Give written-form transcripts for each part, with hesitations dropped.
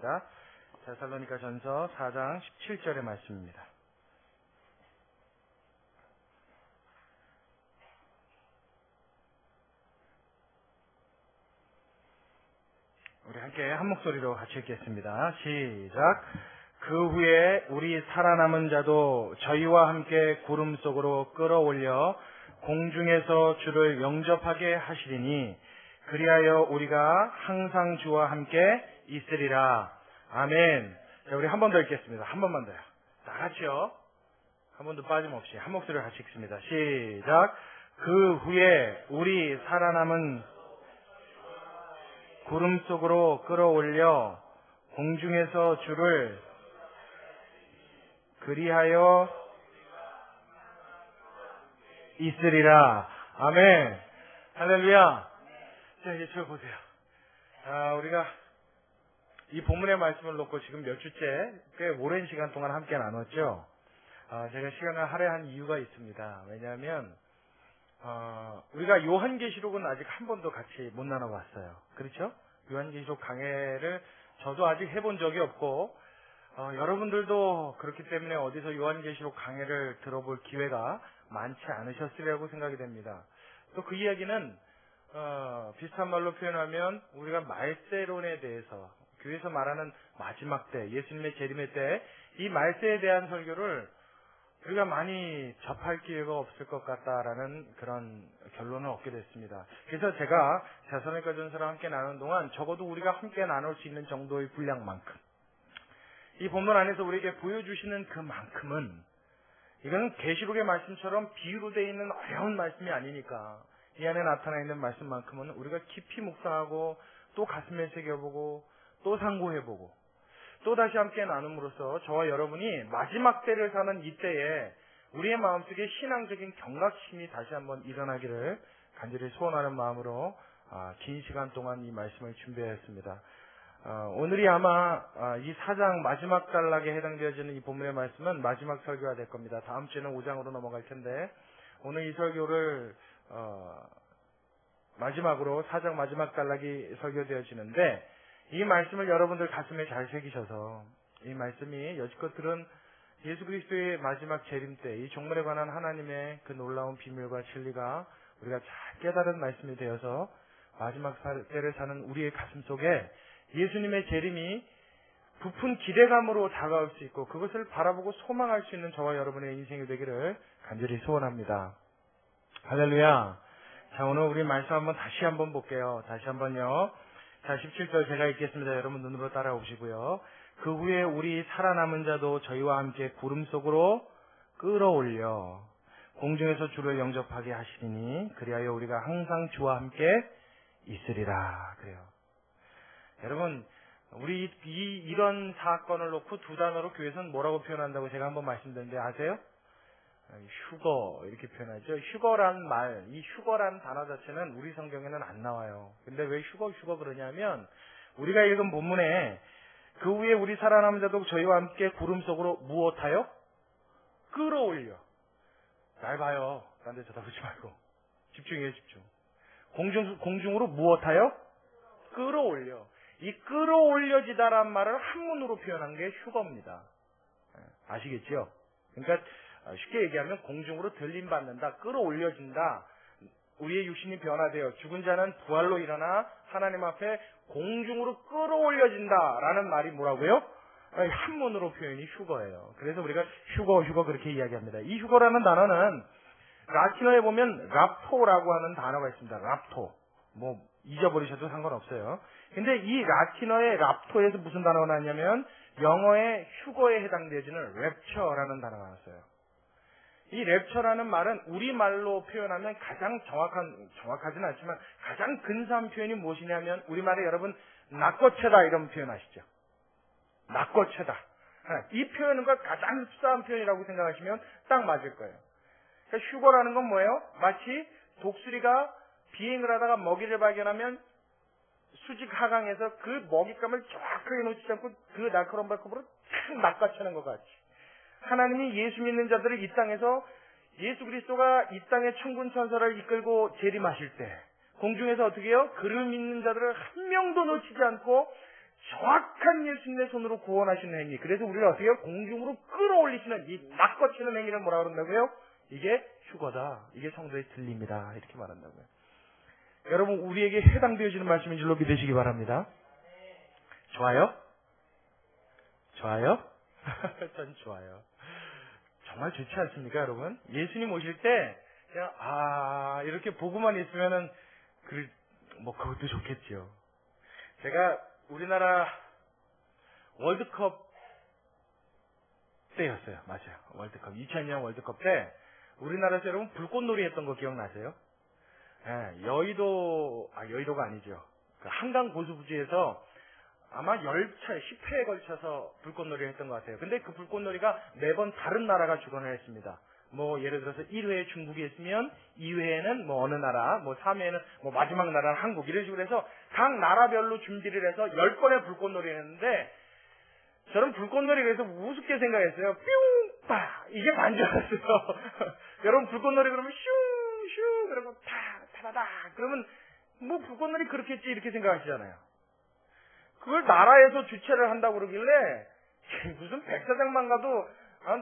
하겠습니다. 데살로니가전서 4장 17절의 말씀입니다. 우리 함께 한 목소리로 같이 읽겠습니다. 시작. 그 후에 우리 살아남은 자도 저희와 함께 구름 속으로 끌어올려 공중에서 주를 영접하게 하시리니 그리하여 우리가 항상 주와 함께 있으리라. 아멘. 자, 우리 한 번 더 읽겠습니다. 한 번만 더요. 다 같이요. 한 번도 빠짐없이 한 목소리로 같이 읽습니다. 시작. 그 후에 우리 살아남은 구름 속으로 끌어올려 공중에서 주를 그리하여 있으리라. 아멘. 할렐루야. 자, 이제 저 보세요. 우리가 이 본문의 말씀을 놓고 지금 몇 주째 꽤 오랜 시간 동안 함께 나눴죠. 제가 시간을 할애한 이유가 있습니다. 왜냐하면 우리가 요한계시록은 아직 한 번도 같이 못 나눠봤어요. 그렇죠? 요한계시록 강해를 저도 아직 해본 적이 없고 여러분들도 그렇기 때문에 어디서 요한계시록 강해를 들어볼 기회가 많지 않으셨으리라고 생각이 됩니다. 또 그 이야기는 비슷한 말로 표현하면 우리가 말세론에 대해서 교회에서 말하는 마지막 때, 예수님의 재림의 때 이 말세에 대한 설교를 우리가 많이 접할 기회가 없을 것 같다라는 그런 결론을 얻게 됐습니다. 그래서 제가 데살로니가전서랑 함께 나누는 동안 적어도 우리가 함께 나눌 수 있는 정도의 분량만큼 이 본문 안에서 우리에게 보여주시는 그만큼은 이거는 계시록의 말씀처럼 비유로 되어 있는 어려운 말씀이 아니니까 이 안에 나타나 있는 말씀만큼은 우리가 깊이 묵상하고 또 가슴에 새겨보고 또 상고해보고 또 다시 함께 나눔으로써 저와 여러분이 마지막 때를 사는 이때에 우리의 마음속에 신앙적인 경각심이 다시 한번 일어나기를 간절히 소원하는 마음으로 긴 시간 동안 이 말씀을 준비하였습니다. 오늘이 아마 이 4장 마지막 단락에 해당되어지는 이 본문의 말씀은 마지막 설교가 될 겁니다. 다음 주에는 5장으로 넘어갈 텐데 오늘 이 설교를 마지막으로 4장 마지막 단락이 설교되어지는데 이 말씀을 여러분들 가슴에 잘 새기셔서 이 말씀이 여지껏 들은 예수 그리스도의 마지막 재림 때 이 종말에 관한 하나님의 그 놀라운 비밀과 진리가 우리가 잘 깨달은 말씀이 되어서 마지막 때를 사는 우리의 가슴 속에 예수님의 재림이 부푼 기대감으로 다가올 수 있고 그것을 바라보고 소망할 수 있는 저와 여러분의 인생이 되기를 간절히 소원합니다. 할렐루야. 자, 오늘 우리 말씀 다시 한번 볼게요. 다시 한번요. 자, 17절 제가 읽겠습니다. 여러분 눈으로 따라오시고요. 그 후에 우리 살아남은 자도 저희와 함께 구름 속으로 끌어올려 공중에서 주를 영접하게 하시리니 그리하여 우리가 항상 주와 함께 있으리라. 그래요. 여러분, 우리 이런 사건을 놓고 두 단어로 교회에서는 뭐라고 표현한다고 제가 한번 말씀드렸는데 아세요? 휴거 이렇게 표현하죠. 휴거란 말, 이 휴거라는 단어 자체는 우리 성경에는 안 나와요. 근데 왜 휴거 그러냐면 우리가 읽은 본문에 그 후에 우리 살아남은 자도 저희와 함께 구름 속으로 무엇하여? 끌어올려. 날 봐요. 딴 데 쳐다보지 말고 집중해요. 집중. 공중으로 무엇하여? 끌어올려. 이 끌어올려지다란 말을 한문으로 표현한 게 휴거입니다. 아시겠죠? 그러니까 쉽게 얘기하면 공중으로 들림받는다, 끌어올려진다. 우리의 육신이 변화되어 죽은 자는 부활로 일어나 하나님 앞에 공중으로 끌어올려진다라는 말이 뭐라고요? 한문으로 표현이 휴거예요. 그래서 우리가 휴거 그렇게 이야기합니다. 이 휴거라는 단어는 라틴어에 보면 랍토라고 하는 단어가 있습니다. 랍토. 뭐 잊어버리셔도 상관없어요. 근데 이 라틴어의 랍토에서 무슨 단어가 나왔냐면 영어의 휴거에 해당되어지는 랩처라는 단어가 나왔어요. 이 랩처라는 말은 우리말로 표현하면 가장 정확하지는 않지만 가장 근사한 표현이 무엇이냐면 우리말에 여러분 낚어채다 이런 표현 아시죠? 낚어채다. 이 표현과 가장 흡사한 표현이라고 생각하시면 딱 맞을 거예요. 그러니까 휴거라는 건 뭐예요? 마치 독수리가 비행을 하다가 먹이를 발견하면 수직 하강해서 그 먹잇감을 정확하게 놓치지 않고 그 날카로운 발톱으로 탁 낚아채는 것 같이 하나님이 예수 믿는 자들을 이 땅에서 예수 그리스도가 이 땅의 천군 천사를 이끌고 재림하실 때 공중에서 어떻게 해요? 그를 믿는 자들을 한 명도 놓치지 않고 정확한 예수님의 손으로 구원하시는 행위. 그래서 우리를 어떻게 공중으로 끌어올리시는 이 낚아치는 행위를 뭐라 그런다고요? 이게 휴거다. 이게 성도의 진리입니다. 이렇게 말한다고요. 여러분, 우리에게 해당되어지는 말씀인 줄로 믿으시기 바랍니다. 좋아요? 좋아요? 전 좋아요. 정말 좋지 않습니까, 여러분? 예수님 오실 때 그냥 이렇게 보고만 있으면은 그것도 좋겠지요. 제가 우리나라 월드컵 때였어요. 맞아요. 월드컵 2002년 월드컵 때 우리나라에서 여러분 불꽃놀이 했던 거 기억나세요? 네, 여의도가 아니죠. 그 한강 고수부지에서 아마 10회에 걸쳐서 불꽃놀이를 했던 것 같아요. 근데 그 불꽃놀이가 매번 다른 나라가 주관을 했습니다. 뭐 예를 들어서 1회에 중국이 했으면 2회에는 뭐 어느 나라, 뭐 3회에는 뭐 마지막 나라는 한국, 이런 식으로 해서 각 나라별로 준비를 해서 10번의 불꽃놀이를 했는데 저는 불꽃놀이를 해서 우습게 생각했어요. 뿅! 빠! 이게 반줄 알았어요. 여러분 불꽃놀이 그러면 슝! 그러고 타다다 그러면 뭐 불꽃놀이 그렇겠지 이렇게 생각하시잖아요. 그걸 나라에서 주최를 한다고 그러길래 무슨 백사장만 가도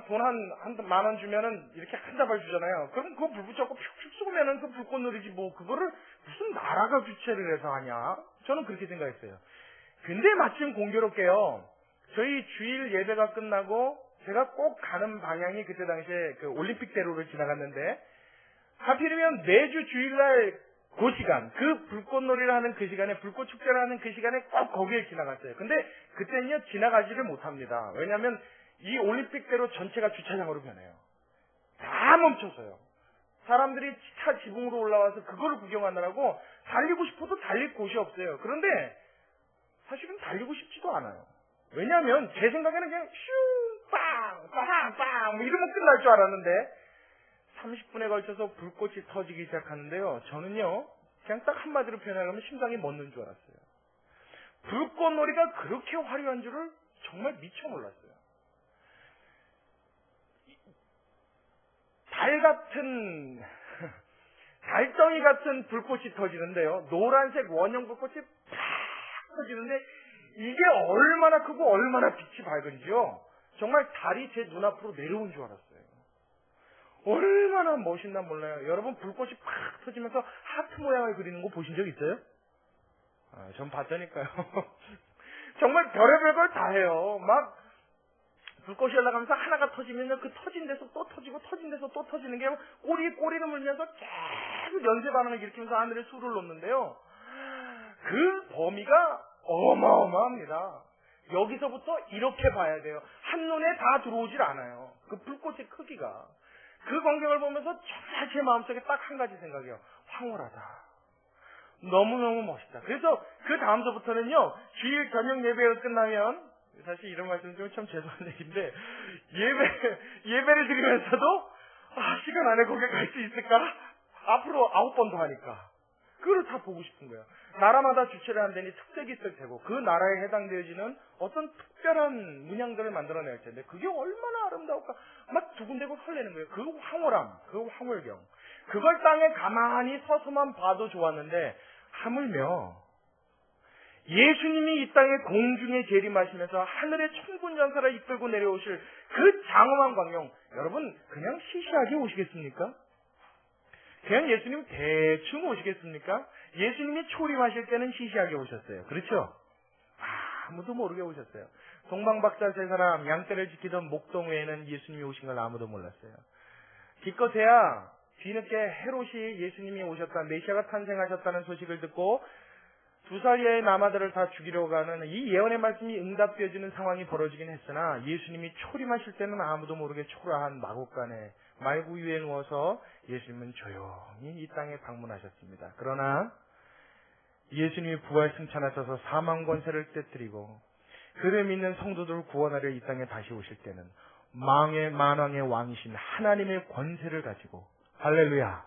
돈 한 만 원 주면은 이렇게 한 다발 주잖아요. 그럼 그거 불 붙잡고 푹푹 쏘면은 그 불꽃놀이지 뭐 그거를 무슨 나라가 주최를 해서 하냐? 저는 그렇게 생각했어요. 근데 마침 공교롭게요. 저희 주일 예배가 끝나고 제가 꼭 가는 방향이 그때 당시에 그 올림픽대로를 지나갔는데 하필이면 매주 주일날 그 시간, 그 불꽃놀이를 하는 그 시간에, 불꽃 축제를 하는 그 시간에 꼭 거기에 지나갔어요. 근데 그때는요 지나가지를 못합니다. 왜냐하면 이 올림픽대로 전체가 주차장으로 변해요. 다 멈춰서요. 사람들이 차 지붕으로 올라와서 그거를 구경하느라고 달리고 싶어도 달릴 곳이 없어요. 그런데 사실은 달리고 싶지도 않아요. 왜냐하면 제 생각에는 그냥 슝, 빵, 빵, 빵 뭐 이러면 끝날 줄 알았는데 30분에 걸쳐서 불꽃이 터지기 시작하는데요. 저는요 그냥 딱 한마디로 표현하면 심장이 멎는 줄 알았어요. 불꽃놀이가 그렇게 화려한 줄을 정말 미처 몰랐어요. 달덩이 같은 불꽃이 터지는데요. 노란색 원형 불꽃이 팍 터지는데 이게 얼마나 크고 얼마나 빛이 밝은지요. 정말 달이 제 눈앞으로 내려온 줄 알았어요. 얼마나 멋있나 몰라요. 여러분 불꽃이 팍 터지면서 하트 모양을 그리는 거 보신 적 있어요? 전 봤다니까요. 정말 별의별 걸 다 해요. 막 불꽃이 올라가면서 하나가 터지면 그 터진 데서 또 터지고 터진 데서 또 터지는 게 꼬리를 물면서 계속 연쇄 반응을 일으키면서 하늘에 술을 놓는데요. 그 범위가 어마어마합니다. 여기서부터 이렇게 봐야 돼요. 한눈에 다 들어오질 않아요. 그 불꽃의 크기가. 그 광경을 보면서 정말 제 마음속에 딱 한 가지 생각이에요. 황홀하다. 너무너무 멋있다. 그래서 그 다음서부터는요. 주일 저녁 예배가 끝나면 사실 이런 말씀 좀 참 죄송한 얘기인데 예배를 드리면서도 시간 안에 거기 갈 수 있을까? 앞으로 9번 더 하니까 그걸 다 보고 싶은 거예요. 나라마다 주체를 한다니 특색이 있을 테고 그 나라에 해당되어지는 어떤 특별한 문양들을 만들어낼 텐데 그게 얼마나 아름다울까? 막 두근대고 설레는 거예요. 그 황홀함, 그 황홀경. 그걸 땅에 가만히 서서만 봐도 좋았는데 하물며 예수님이 이 땅에 공중에 재림하시면서 하늘의 천군전사를 이끌고 내려오실 그 장엄한 광경, 여러분 그냥 시시하게 오시겠습니까? 그냥 예수님 대충 오시겠습니까? 예수님이 초림하실 때는 시시하게 오셨어요. 그렇죠? 아무도 모르게 오셨어요. 동방박사 세 사람 양떼를 지키던 목동 외에는 예수님이 오신 걸 아무도 몰랐어요. 기껏해야 뒤늦게 헤롯이 예수님이 오셨다, 메시아가 탄생하셨다는 소식을 듣고 2살 이하의 남아들을 다 죽이려고 하는 이 예언의 말씀이 응답되어지는 상황이 벌어지긴 했으나 예수님이 초림하실 때는 아무도 모르게 초라한 마국간에 말구 위에 누워서 예수님은 조용히 이 땅에 방문하셨습니다. 그러나 예수님이 부활 승천하셔서 사망 권세를 떼뜨리고 그를 믿는 성도들을 구원하려 이 땅에 다시 오실 때는 만왕의 왕이신 하나님의 권세를 가지고 할렐루야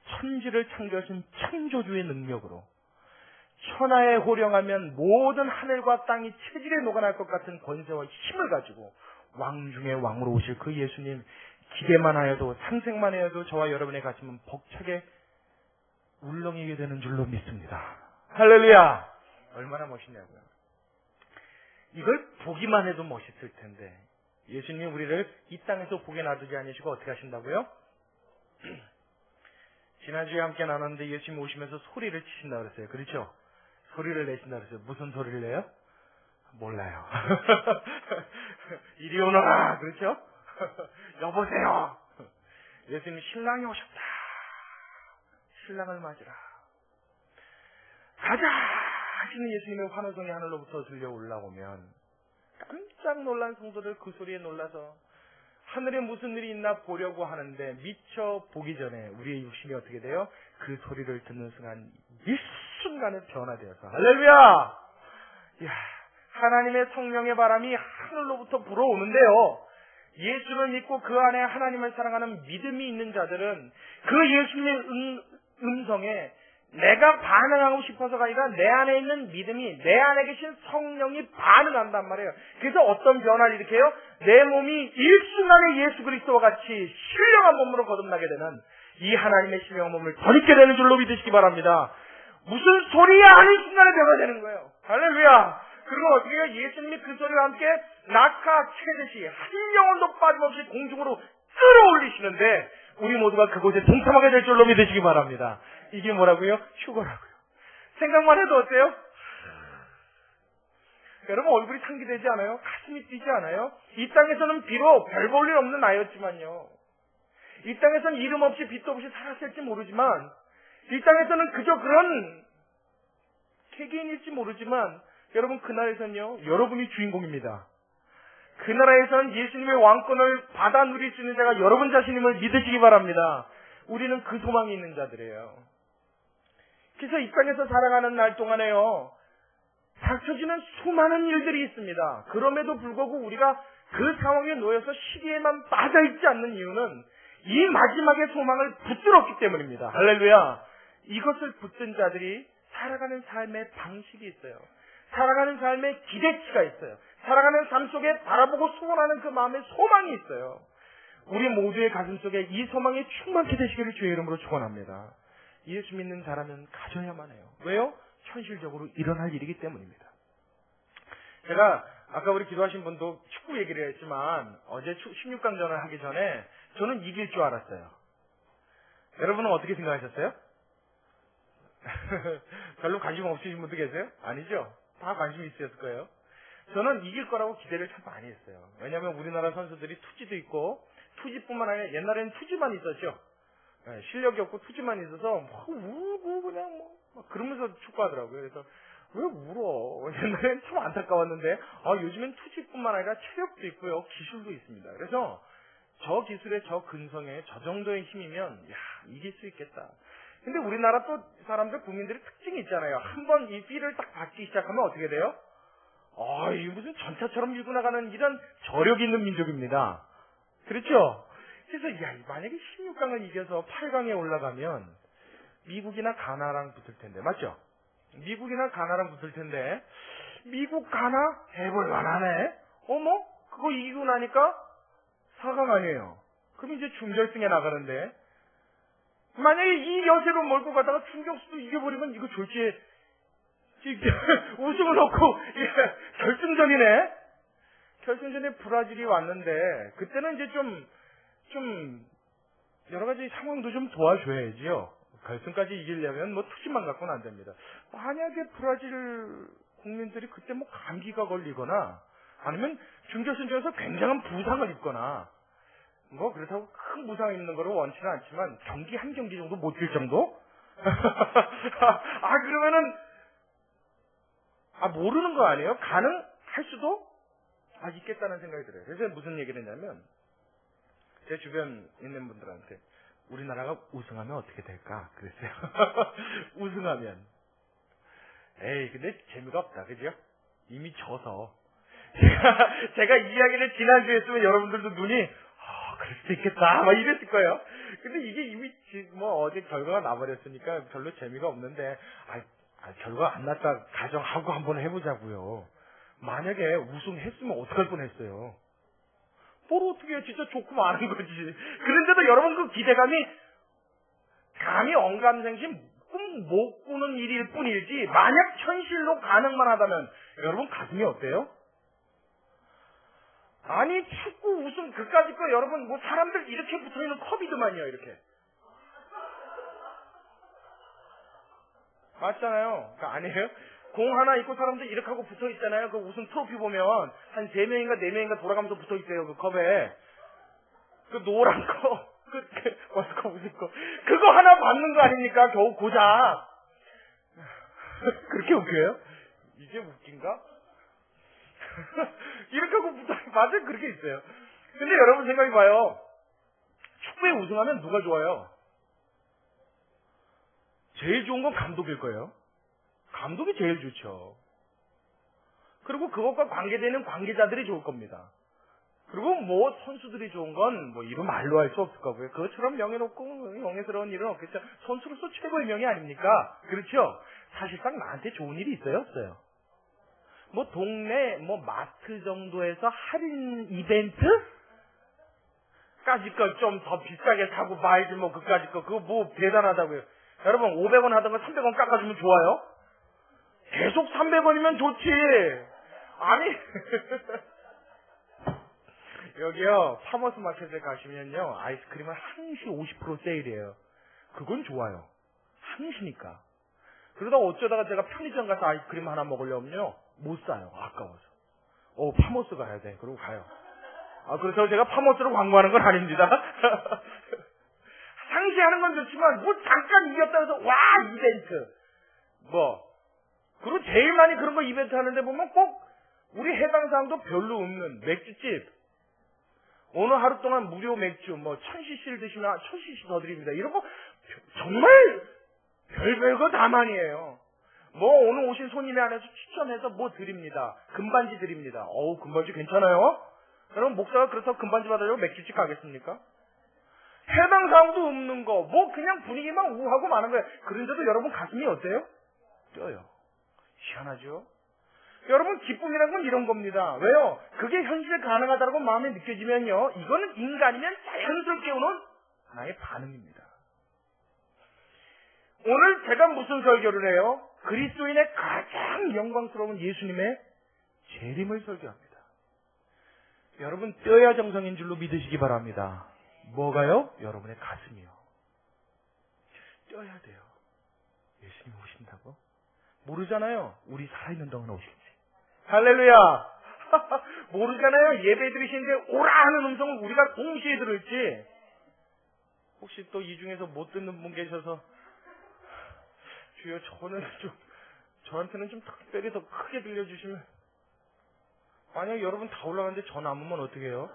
천지를 창조하신 창조주의 능력으로 천하에 호령하면 모든 하늘과 땅이 체질에 녹아날 것 같은 권세와 힘을 가지고 왕 중에 왕으로 오실 그 예수님 기대만 하여도 상생만 하여도 저와 여러분의 가슴은 벅차게 울렁이게 되는 줄로 믿습니다. 할렐루야! 얼마나 멋있냐고요. 이걸 보기만 해도 멋있을 텐데 예수님이 우리를 이 땅에서 보게 놔두지 않으시고 어떻게 하신다고요? 지난주에 함께 나눴는데 예수님이 오시면서 소리를 치신다 그랬어요. 그렇죠? 소리를 내신다 그랬어요. 무슨 소리를 내요? 몰라요. 이리 오너라. 그렇죠? 여보세요. 예수님이 신랑이 오셨다. 신랑을 맞으라. 가자 하시는 예수님의 환호성이 하늘로부터 들려 올라오면 깜짝 놀란 성도들 그 소리에 놀라서 하늘에 무슨 일이 있나 보려고 하는데 미처 보기 전에 우리의 육신이 어떻게 돼요? 그 소리를 듣는 순간 일순간에 변화되어서 할렐루야! 야, 하나님의 성령의 바람이 하늘로부터 불어오는데요. 예수를 믿고 그 안에 하나님을 사랑하는 믿음이 있는 자들은 그 예수님의 음성에 내가 반응하고 싶어서가 아니라 내 안에 있는 믿음이 내 안에 계신 성령이 반응한단 말이에요. 그래서 어떤 변화를 일으켜요? 내 몸이 일순간에 예수 그리스도와 같이 신령한 몸으로 거듭나게 되는 이 하나님의 신령한 몸을 덧입게 되는 줄로 믿으시기 바랍니다. 무슨 소리야 하는 순간에 변화되는 거예요. 할렐루야. 그리고 어떻게 해요? 예수님이 그 소리와 함께 낙하 채듯이 한 영혼도 빠짐없이 공중으로 끌어올리시는데 우리 모두가 그곳에 동참하게 될 줄로 믿으시기 바랍니다. 이게 뭐라고요? 휴거라고요. 생각만 해도 어때요? 여러분 얼굴이 상기되지 않아요? 가슴이 뛰지 않아요? 이 땅에서는 비록 별 볼 일 없는 나였지만요. 이 땅에서는 이름 없이 빛도 없이 살았을지 모르지만 이 땅에서는 그저 그런 개개인일지 모르지만 여러분 그날에서는요. 여러분이 주인공입니다. 그 나라에서는 예수님의 왕권을 받아 누릴 수 있는 자가 여러분 자신임을 믿으시기 바랍니다. 우리는 그 소망이 있는 자들이에요. 그래서 이 땅에서 살아가는 날 동안에요. 닥쳐지는 수많은 일들이 있습니다. 그럼에도 불구하고 우리가 그 상황에 놓여서 시기에만 빠져있지 않는 이유는 이 마지막의 소망을 붙들었기 때문입니다. 할렐루야. 이것을 붙든 자들이 살아가는 삶의 방식이 있어요. 살아가는 삶의 기대치가 있어요. 살아가는 삶 속에 바라보고 소원하는 그 마음의 소망이 있어요. 우리 모두의 가슴 속에 이 소망이 충만케 되시기를 주의 이름으로 축원합니다. 예수 믿는 사람은 가져야만 해요. 왜요? 현실적으로 일어날 일이기 때문입니다. 제가 아까 우리 기도하신 분도 축구 얘기를 했지만 어제 16강전을 하기 전에 저는 이길 줄 알았어요. 여러분은 어떻게 생각하셨어요? 별로 관심 없으신 분도 계세요? 아니죠? 다 관심 있으셨을 거예요. 저는 이길 거라고 기대를 참 많이 했어요. 왜냐하면 우리나라 선수들이 투지도 있고 투지뿐만 아니라 옛날에는 투지만 있었죠. 실력이 없고 투지만 있어서 울고 그냥 막 그러면서 축구하더라고요. 그래서 왜 울어? 옛날에는 참 안타까웠는데 요즘엔 투지뿐만 아니라 체력도 있고요. 기술도 있습니다. 그래서 저 기술에 저 근성에 저 정도의 힘이면 이길 수 있겠다. 근데 우리나라 또 사람들 국민들이 특징이 있잖아요. 한번 이 삐를 딱 받기 시작하면 어떻게 돼요? 이 무슨 전차처럼 밀고 나가는 이런 저력 있는 민족입니다. 그렇죠? 그래서 만약에 16강을 이겨서 8강에 올라가면 미국이나 가나랑 붙을 텐데 맞죠? 미국이나 가나랑 붙을 텐데 미국 가나 해볼 만하네. 어머 그거 이기고 나니까 4강 아니에요. 그럼 이제 준결승에 나가는데 만약에 이 여세로 몰고 가다가 준결승도 이겨버리면 이거 졸지에 우승을 놓고 결승전이네. 결승전에 브라질이 왔는데 그때는 이제 좀 여러 가지 상황도 좀 도와줘야지요. 결승까지 이기려면 투지만 갖고는 안 됩니다. 만약에 브라질 국민들이 그때 감기가 걸리거나 아니면 준결승전에서 굉장한 부상을 입거나 그렇다고 큰 부상 입는 거를 원치는 않지만 경기 한 경기 정도 못 뛸 정도? 그러면은 모르는 거 아니에요? 가능할 수도 있겠다는 생각이 들어요. 그래서 무슨 얘기를 했냐면 제 주변 있는 분들한테 우리나라가 우승하면 어떻게 될까? 그랬어요. 우승하면 근데 재미가 없다. 그죠? 이미 져서 제가 이 이야기를 지난주에 했으면 여러분들도 눈이 그럴 수도 있겠다 막 이랬을 거예요. 근데 이게 이미 어제 결과가 나버렸으니까 별로 재미가 없는데 결과 안 났다 가정하고 한번 해보자고요. 만약에 우승했으면 어떡할 뻔했어요. 뭘 어떻게 해. 진짜 좋고 많은 거지. 그런데도 여러분 그 기대감이 감히 언감생심 꿈 못 꾸는 일일 뿐이지 만약 현실로 가능만 하다면 여러분 가슴이 어때요? 아니 축구 우승 그까짓 거 여러분 뭐 사람들 이렇게 붙어있는 컵이더만요. 이렇게 맞잖아요. 그러니까 아니에요? 공 하나 있고 사람들 이렇게 하고 붙어있잖아요. 그 우승 트로피 보면 한 3명인가 4명인가 돌아가면서 붙어있어요. 그 컵에 그 노란 거 워스컵 우승 거 그거 하나 받는 거 아닙니까? 겨우 고작 그렇게 웃겨요? 이게 웃긴가? 이렇게 하고 붙어 맞아요. 그렇게 있어요. 근데 여러분 생각해봐요. 축구에 우승하면 누가 좋아요? 제일 좋은 건 감독일 거예요. 감독이 제일 좋죠. 그리고 그것과 관계되는 관계자들이 좋을 겁니다. 그리고 뭐 선수들이 좋은 건 뭐 이루 말로 할 수 없을 거고요. 그것처럼 명예롭고 영예스러운 일은 없겠죠. 선수로서 최고의 명예 아닙니까? 그렇죠? 사실상 나한테 좋은 일이 있어요, 없어요? 뭐 동네 뭐 마트 정도에서 할인 이벤트? 까짓 거 좀 더 비싸게 사고 말지 뭐 그까짓 거 그거 뭐 대단하다고요. 여러분 500원 하던 거 300원 깎아주면 좋아요? 계속 300원이면 좋지. 아니 여기요 파머스 마켓에 가시면요 아이스크림은 항시 50% 세일이에요. 그건 좋아요. 항시니까. 그러다 어쩌다가 제가 편의점 가서 아이스크림 하나 먹으려면요 못 사요. 아까워서. 파머스 가야 돼. 그러고 가요. 그래서 제가 파머스로 광고하는 건 아닙니다. 상시하는 건 좋지만 뭐 잠깐 이겼다 해서 와 이벤트 그리고 제일 많이 그런 거 이벤트 하는데 보면 꼭 우리 해당 사항도 별로 없는 맥주집 오늘 하루 동안 무료 맥주 1000cc를 드시면 1000cc 더 드립니다. 이런 거 정말 별거 다만이에요. 오늘 오신 손님에 한해서 추첨해서 드립니다. 금반지 드립니다. 금반지 괜찮아요? 여러분 목사가 그래서 금반지 받으려고 맥주집 가겠습니까? 해당 사항도 없는 거 그냥 분위기만 우하고 마는 거예요. 그런데도 여러분 가슴이 어때요? 뛰어요. 희한하죠? 여러분 기쁨이란 건 이런 겁니다. 왜요? 그게 현실에 가능하다고 마음에 느껴지면요 이거는 인간이면 자연스럽게 오는 하나의 반응입니다. 오늘 제가 무슨 설교를 해요? 그리스도인의 가장 영광스러운 예수님의 재림을 설교합니다. 여러분 뛰어야 정상인 줄로 믿으시기 바랍니다. 뭐가요? 여러분의 가슴이요. 뛰어야 돼요. 예수님 오신다고? 모르잖아요. 우리 살아있는 동안 오실지. 할렐루야. 모르잖아요. 예배 드리시는데 오라 하는 음성을 우리가 동시에 들을지. 혹시 또 이 중에서 못 듣는 분 계셔서 주여 저한테는 좀 특별히 더 크게 들려주시면. 만약 여러분 다 올라가는데 저 남으면 어떻게 해요?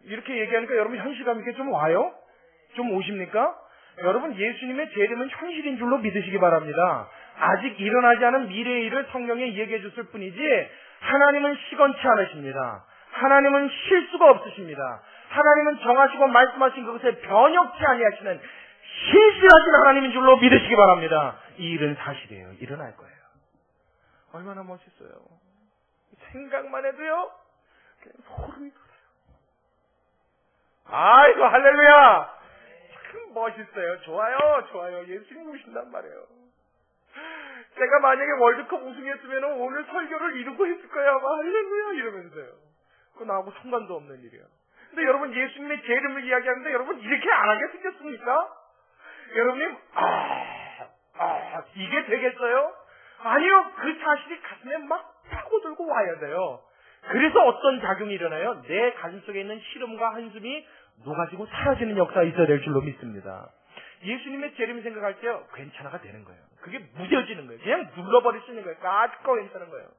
이렇게 얘기하니까 여러분 현실감 있게 좀 와요? 좀 오십니까? 여러분 예수님의 재림은 현실인 줄로 믿으시기 바랍니다. 아직 일어나지 않은 미래의 일을 성경에 얘기해 줬을 뿐이지 하나님은 시건치 않으십니다. 하나님은 실수가 없으십니다. 하나님은 정하시고 말씀하신 그것에 변혁치 아니하시는 신실하신 하나님인 줄로 믿으시기 바랍니다. 이 일은 사실이에요. 일어날 거예요. 얼마나 멋있어요. 생각만 해도요 소름이 돋아요. 아이고 할렐루야. 참 멋있어요. 좋아요. 예수님 오신단 말이에요. 제가 만약에 월드컵 우승했으면 오늘 설교를 이루고 했을 거야. 아마 할렐루야 이러면서요. 그거 나하고 상관도 없는 일이에요. 근데 여러분 예수님의 재림을 이야기하는데 여러분 이렇게 안 하게 생겼습니까? 여러분님 이게 되겠어요? 아니요. 그 사실이 가슴에 막 파고들고 와야 돼요. 그래서 어떤 작용이 일어나요? 내 가슴속에 있는 시름과 한숨이 녹아지고 사라지는 역사가 있어야 될 줄로 믿습니다. 예수님의 재림 생각할 때요 괜찮아가 되는 거예요. 그게 무뎌지는 거예요. 그냥 눌러버릴 수 있는 거예요. 까짓거 괜찮은 거예요.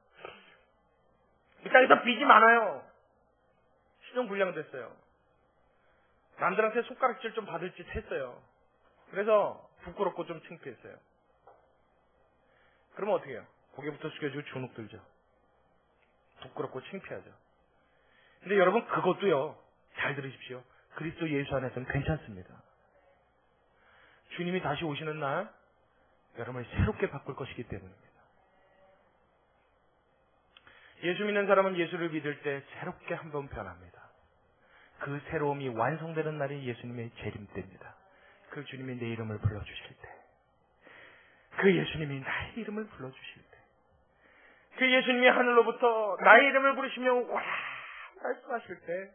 이 땅에서 빚이 많아요. 신용불량됐어요. 남들한테 손가락질 좀 받을 짓 했어요. 그래서 부끄럽고 좀 창피했어요. 그러면 어떻게 해요? 고개부터 숙여주고 주눅 들죠. 부끄럽고 창피하죠. 근데 여러분 그것도요 잘 들으십시오. 그리스도 예수 안에서는 괜찮습니다. 주님이 다시 오시는 날 여러분을 새롭게 바꿀 것이기 때문입니다. 예수 믿는 사람은 예수를 믿을 때 새롭게 한번 변합니다. 그 새로움이 완성되는 날이 예수님의 재림 때입니다. 그 주님이 내 이름을 불러주실 때, 그 예수님이 나의 이름을 불러주실 때, 그 예수님이 하늘로부터 나의 이름을 부르시며 와 말씀하실 때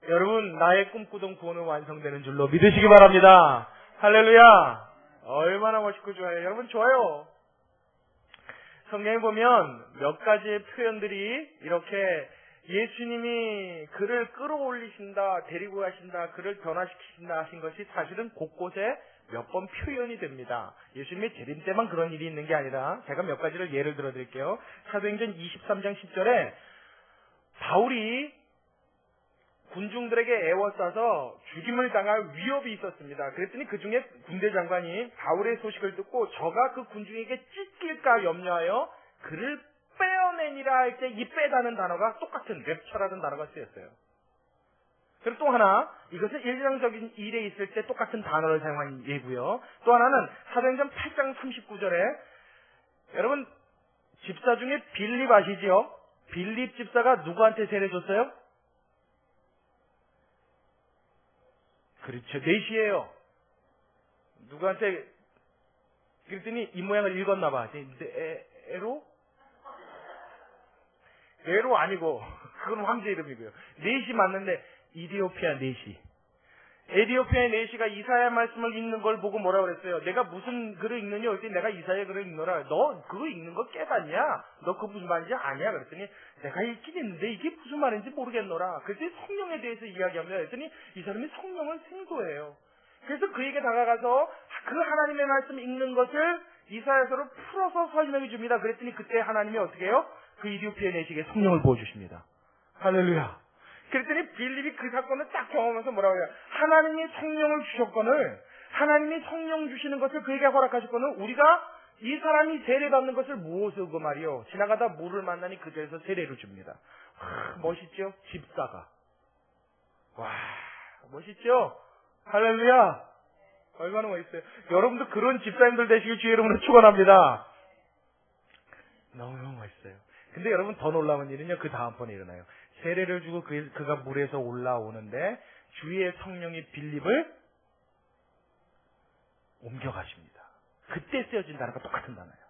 여러분 나의 꿈꾸던 구원은 완성되는 줄로 믿으시기 바랍니다. 할렐루야. 얼마나 멋있고 좋아요. 여러분 좋아요. 성경에 보면 몇 가지의 표현들이 이렇게 예수님이 그를 끌어올리신다, 데리고 가신다, 그를 변화시키신다 하신 것이 사실은 곳곳에 몇 번 표현이 됩니다. 예수님의 재림 때만 그런 일이 있는 게 아니라 제가 몇 가지를 예를 들어 드릴게요. 사도행전 23장 10절에 바울이 군중들에게 애워싸서 죽임을 당할 위협이 있었습니다. 그랬더니 그 중에 군대 장관이 바울의 소식을 듣고 저가 그 군중에게 찢길까 염려하여 그를 빼어내니라 할 때 이 빼다는 단어가 똑같은 랩처라는 단어가 쓰였어요. 그리고 또 하나, 이것은 일상적인 일에 있을 때 똑같은 단어를 사용한 예고요. 또 하나는 사도행전 8장 39절에 여러분 집사 중에 빌립 아시죠? 빌립 집사가 누구한테 세례 줬어요? 그렇죠. 넷이에요. 누구한테 그랬더니 이 모양을 읽었나 봐. 에로? 에로 아니고 그건 황제 이름이고요. 넷이 맞는데 이디오피아 넷이. 에디오피아 넷이가 이사야 말씀을 읽는 걸 보고 뭐라 그랬어요? 내가 무슨 글을 읽느냐? 그랬더니 내가 이사야 글을 읽노라. 너 그거 읽는 거 깨봤냐? 너 그거 무슨 말인지 아냐? 그랬더니 내가 읽긴 했는데 이게 무슨 말인지 모르겠노라. 그랬더니 성령에 대해서 이야기합니다. 그랬더니 이 사람이 성령을 생소해요. 그래서 그에게 다가가서 그 하나님의 말씀 읽는 것을 이사야서로 풀어서 설명해 줍니다. 그랬더니 그때 하나님이 어떻게 해요? 그 이디오피아 넷에게 성령을 부어주십니다. 할렐루야. 그랬더니 빌립이 그 사건을 딱 경험하면서 뭐라고 해요? 하나님이 성령을 주셨거늘, 하나님이 성령 주시는 것을 그에게 허락하셨거늘, 우리가 이 사람이 세례받는 것을 무엇으로 그 말이요? 지나가다 물을 만나니 그제에서 세례를 줍니다. 와, 멋있죠? 집사가. 와, 멋있죠? 할렐루야. 얼마나 멋있어요. 여러분도 그런 집사님들 되시길 주의 이름으로 축원합니다. 너무너무 멋있어요. 근데 여러분 더 놀라운 일은요, 그 다음번에 일어나요. 세례를 주고 그가 물에서 올라오는데 주위의 성령이 빌립을 옮겨가십니다. 그때 쓰여진 단어가 똑같은 단어예요.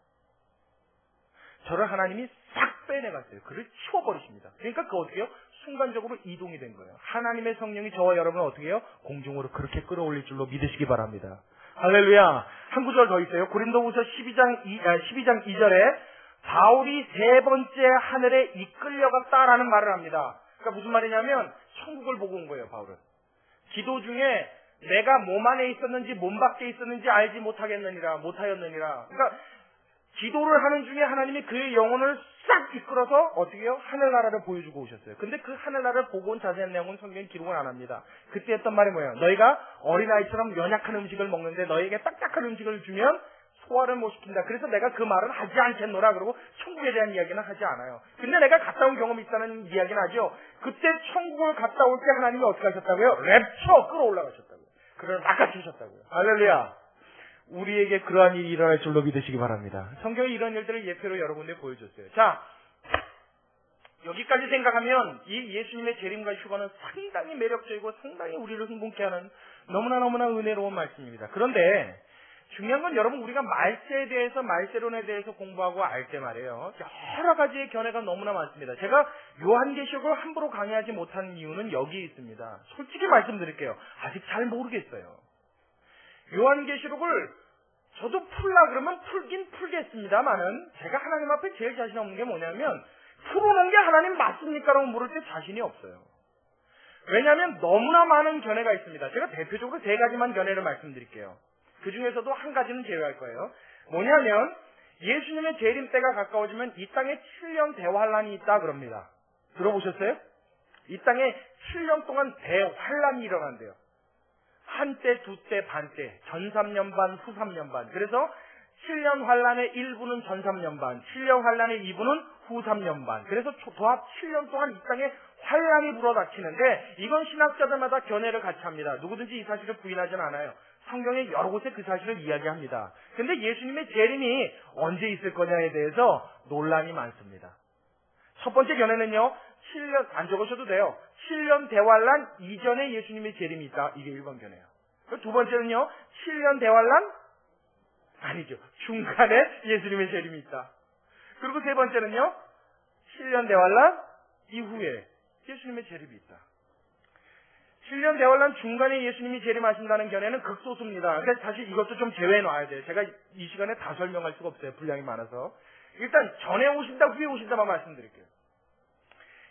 저를 하나님이 싹 빼내갔어요. 그를 치워버리십니다. 그러니까 그 어떻게 해요? 순간적으로 이동이 된 거예요. 하나님의 성령이 저와 여러분을 어떻게 해요? 공중으로 그렇게 끌어올릴 줄로 믿으시기 바랍니다. 할렐루야. 한 구절 더 있어요. 고린도후서 12장 2절에 바울이 세 번째 하늘에 이끌려갔다라는 말을 합니다. 그러니까 무슨 말이냐면 천국을 보고 온 거예요, 바울은. 기도 중에 내가 몸 안에 있었는지 몸 밖에 있었는지 알지 못하였느니라. 그러니까 기도를 하는 중에 하나님이 그의 영혼을 싹 이끌어서 어떻게 해요? 하늘나라를 보여주고 오셨어요. 근데 그 하늘나라를 보고 온 자세한 내용은 성경에 기록을 안 합니다. 그때 했던 말이 뭐예요? 너희가 어린아이처럼 연약한 음식을 먹는데 너희에게 딱딱한 음식을 주면 소화를 못 시킨다. 그래서 내가 그 말은 하지 않겠노라. 그러고 천국에 대한 이야기는 하지 않아요. 근데 내가 갔다 온 경험이 있다는 이야기는 하죠. 그때 천국을 갔다 올 때 하나님이 어떻게 하셨다고요? 랩처 끌어올라가셨다고요. 그를 낚아채셨다고요. 할렐루야. 우리에게 그러한 일이 일어날 줄로 믿으시기 바랍니다. 성경이 이런 일들을 예표로 여러 군데 보여줬어요. 자, 여기까지 생각하면 이 예수님의 재림과 휴거는 상당히 매력적이고 상당히 우리를 흥분케 하는 너무나 은혜로운 말씀입니다. 그런데 중요한 건 여러분 우리가 말세에 대해서 말세론에 대해서 공부하고 알 때 말이에요. 여러 가지의 견해가 너무나 많습니다. 제가 요한계시록을 함부로 강의하지 못하는 이유는 여기에 있습니다. 솔직히 말씀드릴게요. 아직 잘 모르겠어요. 요한계시록을 저도 풀라 그러면 풀긴 풀겠습니다만은 제가 하나님 앞에 제일 자신 없는 게 뭐냐면 풀어놓은 게 하나님 맞습니까? 라고 물을 때 자신이 없어요. 왜냐하면 너무나 많은 견해가 있습니다. 제가 대표적으로 세 가지만 견해를 말씀드릴게요. 그 중에서도 한 가지는 제외할 거예요. 뭐냐면 예수님의 재림 때가 가까워지면 이 땅에 7년 대환란이 있다 그럽니다. 들어보셨어요? 이 땅에 7년 동안 대환란이 일어난대요. 한때, 두때, 반때, 전 3년 반, 후 3년 반. 그래서 7년 환란의 1부는 전 3년 반, 7년 환란의 2부는 후 3년 반. 그래서 도합 7년 동안 이 땅에 환란이 불어닥치는데 이건 신학자들마다 견해를 같이 합니다. 누구든지 이 사실을 부인하지는 않아요. 성경에 여러 곳에 그 사실을 이야기합니다. 근데 예수님의 재림이 언제 있을 거냐에 대해서 논란이 많습니다. 첫 번째 견해는요, 7년, 안 적으셔도 돼요. 7년 대환란 이전에 예수님의 재림이 있다. 이게 1번 견해예요. 두 번째는요, 7년 대환란? 아니죠. 중간에 예수님의 재림이 있다. 그리고 세 번째는요, 7년 대환란 이후에 예수님의 재림이 있다. 7년 대환란 중간에 예수님이 재림하신다는 견해는 극소수입니다. 그러니까 사실 이것도 좀 제외해 놔야 돼요. 제가 이 시간에 다 설명할 수가 없어요. 분량이 많아서. 일단 전에 오신다, 후에 오신다만 말씀드릴게요.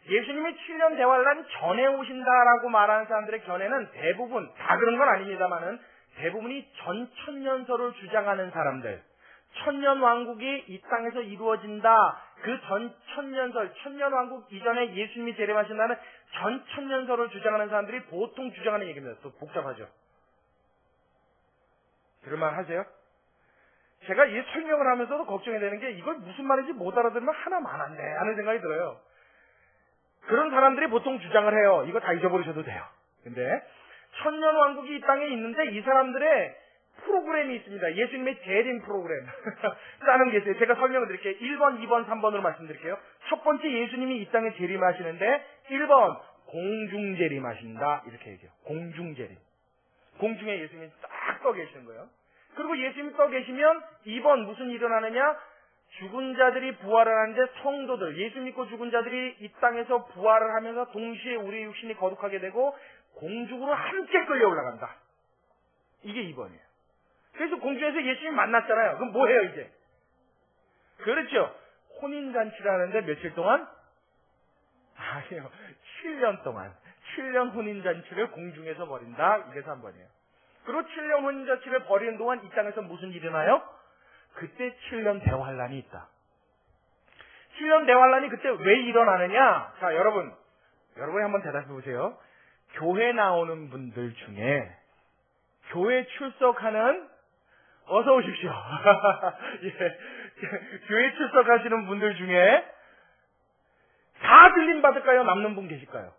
예수님이 7년 대환란 전에 오신다라고 말하는 사람들의 견해는 대부분, 다 그런 건 아닙니다만은 대부분이 전천년설을 주장하는 사람들, 천년왕국이 이 땅에서 이루어진다, 그 전천년설, 천년왕국 이전에 예수님이 재림하신다는 전천년설을 주장하는 사람들이 보통 주장하는 얘기입니다. 또 복잡하죠. 들을만 하세요? 제가 이 설명을 하면서도 걱정이 되는 게 이걸 무슨 말인지 못 알아들으면 하나만 안 돼 하는 생각이 들어요. 그런 사람들이 보통 주장을 해요. 이거 다 잊어버리셔도 돼요. 근데 천년왕국이 이 땅에 있는데 이 사람들의 프로그램이 있습니다. 예수님의 재림 프로그램 라는 게 있어요. 제가 설명을 드릴게요. 1번, 2번, 3번으로 말씀드릴게요. 첫 번째, 예수님이 이 땅에 재림하시는데 1번 공중재림하신다 이렇게 얘기해요. 공중재림. 공중에 예수님이 딱 떠 계시는 거예요. 그리고 예수님이 떠 계시면 2번 무슨 일이 일어나느냐, 죽은 자들이 부활을 하는데 성도들, 예수 믿고 죽은 자들이 이 땅에서 부활을 하면서 동시에 우리의 육신이 거룩하게 되고 공중으로 함께 끌려 올라간다. 이게 2번이에요. 그래서 공중에서 예수님 만났잖아요. 그럼 뭐해요 이제? 그렇죠. 혼인잔치를 하는데 며칠 동안? 아니요. 7년 동안. 7년 혼인잔치를 공중에서 벌인다. 이게 3번이에요. 그리고 7년 혼인잔치를 벌이는 동안 이 땅에서 무슨 일이 일어나요? 그때 7년 대환란이 있다. 7년 대환란이 그때 왜 일어나느냐? 자, 여러분이 한번 대답해 보세요. 교회 나오는 분들 중에 교회 출석하는, 어서 오십시오. 예, 교회 출석하시는 분들 중에 다 들림 받을까요? 남는 분 계실까요?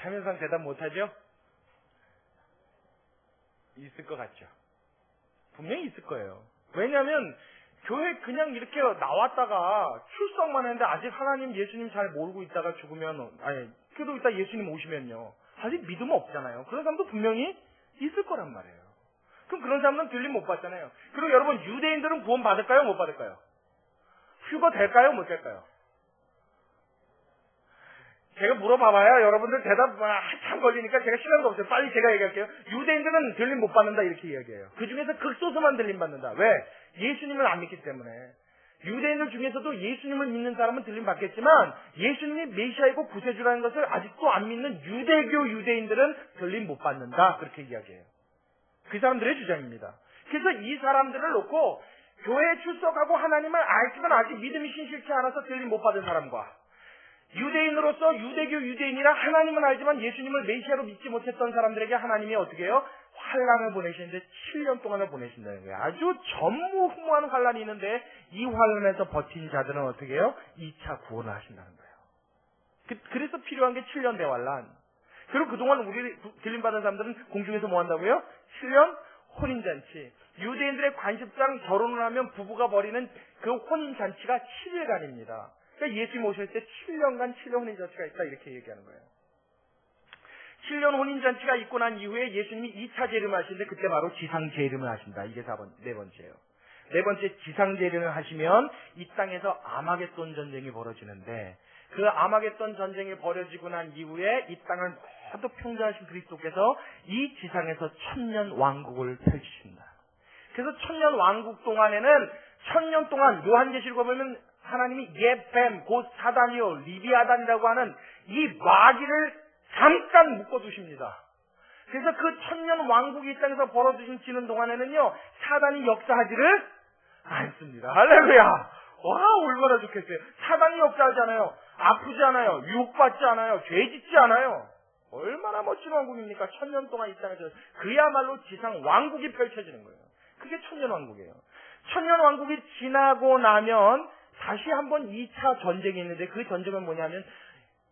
참여상 대답 못하죠? 있을 것 같죠? 분명히 있을 거예요. 왜냐하면 교회 그냥 이렇게 나왔다가 출석만 했는데 아직 하나님, 예수님 잘 모르고 있다가 죽으면, 그래도 이따 예수님 오시면요, 아직 믿음 없잖아요. 그런 사람도 분명히 있을 거란 말이에요. 그럼 그런 사람은 들림 못 받잖아요. 그리고 여러분, 유대인들은 구원 받을까요? 못 받을까요? 휴거 될까요? 못 될까요? 제가 물어봐봐요. 여러분들 대답 한참 걸리니까 제가 시간도 없어요. 빨리 제가 얘기할게요. 유대인들은 들림 못 받는다 이렇게 이야기해요. 그 중에서 극소수만 들림 받는다. 왜? 예수님을 안 믿기 때문에. 유대인들 중에서도 예수님을 믿는 사람은 들림 받겠지만 예수님이 메시아이고 구세주라는 것을 아직도 안 믿는 유대교 유대인들은 들림 못 받는다. 그렇게 이야기해요. 그 사람들의 주장입니다. 그래서 이 사람들을 놓고 교회에 출석하고 하나님을 알지만 아직 믿음이 신실치 않아서 들림 못 받은 사람과, 유대인으로서 유대교 유대인이라 하나님은 알지만 예수님을 메시아로 믿지 못했던 사람들에게 하나님이 어떻게 해요? 환란을 보내시는데 7년 동안을 보내신다는 거예요. 아주 전무후무한 환란이 있는데 이 환란에서 버틴 자들은 어떻게 해요? 2차 구원을 하신다는 거예요. 그래서 필요한 게 7년 대환란. 그리고 그동안 우리 들림받은 사람들은 공중에서 뭐 한다고요? 7년 혼인잔치. 유대인들의 관습상 결혼을 하면 부부가 벌이는 그 혼인잔치가 7일간입니다. 그러니까 예수님 오실 때 7년간 7년 혼인잔치가 있다 이렇게 얘기하는 거예요. 7년 혼인잔치가 있고 난 이후에 예수님이 2차 재림하시는데 그때 바로 지상재림을 하신다. 이게 네 번째예요. 네 번째, 지상재림을 하시면 이 땅에서 아마겟돈 전쟁이 벌어지는데 그 아마겟돈 전쟁이 벌어지고 난 이후에 이 땅을 모두 평정하신 그리스도께서 이 지상에서 천년 왕국을 펼치신다. 그래서 천년 왕국 동안에는 천년 동안 요한계시록에 보면 하나님이 예뱀, 곧 사단이요 리비아단이라고 하는 이 마귀를 잠깐 묶어두십니다. 그래서 그 천년 왕국이 이 땅에서 벌어지는 동안에는요 사단이 역사하지를 않습니다. 할렐루야. 와, 얼마나 좋겠어요. 사단이 역사하지 않아요. 아프지 않아요. 유혹받지 않아요. 죄짓지 않아요. 얼마나 멋진 왕국입니까? 천년 동안 이 땅에서 그야말로 지상 왕국이 펼쳐지는 거예요. 그게 천년 왕국이에요. 천년 왕국이 지나고 나면 다시 한번 2차 전쟁이 있는데 그 전쟁은 뭐냐면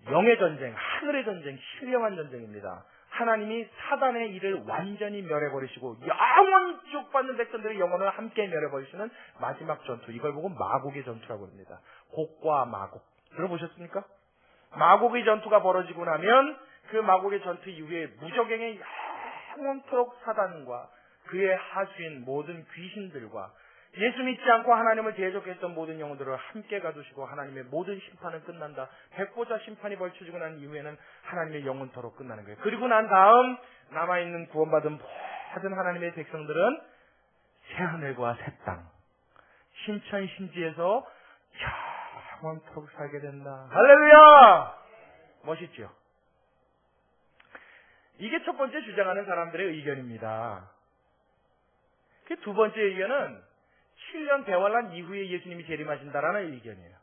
영의 전쟁, 하늘의 전쟁, 신령한 전쟁입니다. 하나님이 사단의 일을 완전히 멸해버리시고 영원히 지옥받는 백성들의 영혼을 함께 멸해버리시는 마지막 전투, 이걸 보고 마곡의 전투라고 합니다. 곡과 마곡 들어보셨습니까? 마곡의 전투가 벌어지고 나면 그 마곡의 전투 이후에 무적행의 영원토록 사단과 그의 하수인 모든 귀신들과 예수 믿지 않고 하나님을 대적했던 모든 영혼들을 함께 가두시고 하나님의 모든 심판은 끝난다. 백보자 심판이 벌쳐지고 난 이후에는 하나님의 영원토록 끝나는 거예요. 그리고 난 다음 남아있는 구원받은 모든 하나님의 백성들은 새하늘과 새 땅, 신천신지에서 영원토록 살게 된다. 할렐루야! 멋있죠? 이게 첫 번째 주장하는 사람들의 의견입니다. 그 두 번째 의견은 7년 대환란 이후에 예수님이 재림하신다라는 의견이에요.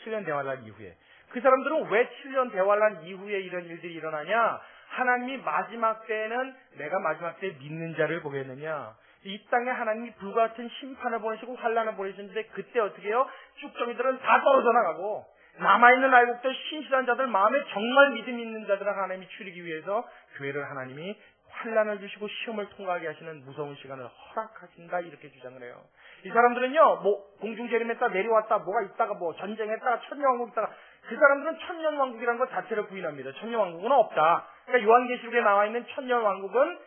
7년 대환란 이후에. 그 사람들은 왜 7년 대환란 이후에 이런 일들이 일어나냐? 하나님이 마지막 때에는 내가 마지막 때에 믿는 자를 보겠느냐? 이 땅에 하나님이 불과 같은 심판을 보내시고 환란을 보내시는데 그때 어떻게 해요? 쭉정이들은 다 떨어져 나가고 남아있는 알곡들 신실한 자들 마음에 정말 믿음 있는 자들을 하나님이 추리기 위해서 교회를 하나님이 환란을 주시고 시험을 통과하게 하시는 무서운 시간을 허락하신다 이렇게 주장을 해요. 이 사람들은요, 공중재림했다 내려왔다 뭐가 있다가 전쟁했다가 천년왕국 있다가 그 사람들은 천년왕국이라는 것 자체를 부인합니다. 천년왕국은 없다. 그러니까 요한계시록에 나와 있는 천년왕국은